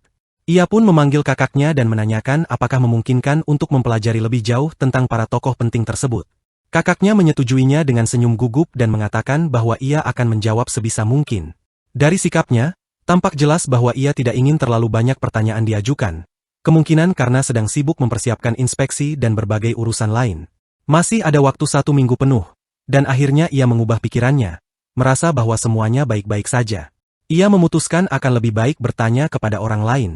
Ia pun memanggil kakaknya dan menanyakan apakah memungkinkan untuk mempelajari lebih jauh tentang para tokoh penting tersebut. Kakaknya menyetujuinya dengan senyum gugup dan mengatakan bahwa ia akan menjawab sebisa mungkin. Dari sikapnya, tampak jelas bahwa ia tidak ingin terlalu banyak pertanyaan diajukan. Kemungkinan karena sedang sibuk mempersiapkan inspeksi dan berbagai urusan lain. Masih ada waktu 1 minggu penuh, dan akhirnya ia mengubah pikirannya, merasa bahwa semuanya baik-baik saja. Ia memutuskan akan lebih baik bertanya kepada orang lain.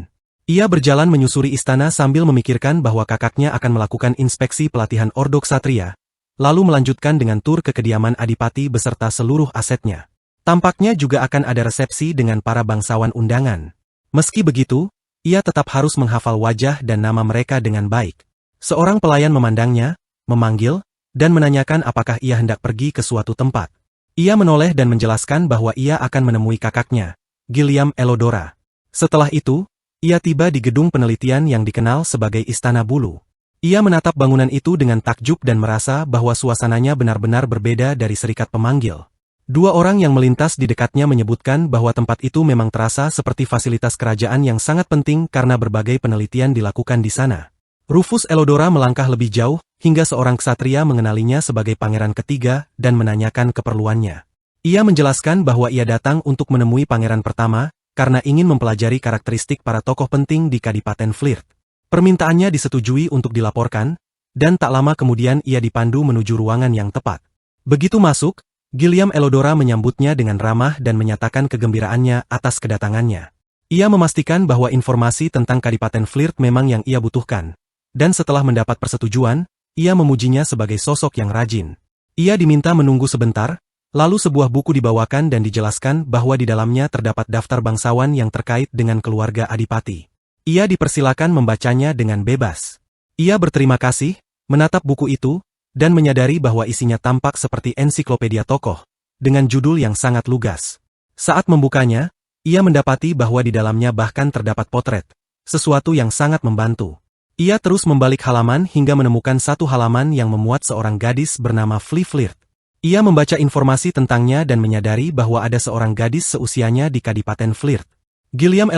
Ia berjalan menyusuri istana sambil memikirkan bahwa kakaknya akan melakukan inspeksi pelatihan Ordo Ksatria, lalu melanjutkan dengan tur ke kediaman Adipati beserta seluruh asetnya. Tampaknya juga akan ada resepsi dengan para bangsawan undangan. Meski begitu, ia tetap harus menghafal wajah dan nama mereka dengan baik. Seorang pelayan memandangnya, memanggil, dan menanyakan apakah ia hendak pergi ke suatu tempat. Ia menoleh dan menjelaskan bahwa ia akan menemui kakaknya, Gilliam Elodora. Setelah itu, ia tiba di gedung penelitian yang dikenal sebagai Istana Bulu. Ia menatap bangunan itu dengan takjub dan merasa bahwa suasananya benar-benar berbeda dari serikat pemanggil. Dua orang yang melintas di dekatnya menyebutkan bahwa tempat itu memang terasa seperti fasilitas kerajaan yang sangat penting karena berbagai penelitian dilakukan di sana. Rufus Elodora melangkah lebih jauh, hingga seorang ksatria mengenalinya sebagai pangeran ketiga dan menanyakan keperluannya. Ia menjelaskan bahwa ia datang untuk menemui pangeran pertama, karena ingin mempelajari karakteristik para tokoh penting di Kadipaten Flirt. Permintaannya disetujui untuk dilaporkan, dan tak lama kemudian ia dipandu menuju ruangan yang tepat. Begitu masuk, Gilliam Elodora menyambutnya dengan ramah dan menyatakan kegembiraannya atas kedatangannya. Ia memastikan bahwa informasi tentang Kadipaten Flirt memang yang ia butuhkan, dan setelah mendapat persetujuan, ia memujinya sebagai sosok yang rajin. Ia diminta menunggu sebentar, lalu sebuah buku dibawakan dan dijelaskan bahwa di dalamnya terdapat daftar bangsawan yang terkait dengan keluarga Adipati. Ia dipersilakan membacanya dengan bebas. Ia berterima kasih, menatap buku itu, dan menyadari bahwa isinya tampak seperti ensiklopedia tokoh, dengan judul yang sangat lugas. Saat membukanya, ia mendapati bahwa di dalamnya bahkan terdapat potret, sesuatu yang sangat membantu. Ia terus membalik halaman hingga menemukan satu halaman yang memuat seorang gadis bernama Flea Flirt. Ia membaca informasi tentangnya dan menyadari bahwa ada seorang gadis seusianya di Kadipaten Flirt. Gilliam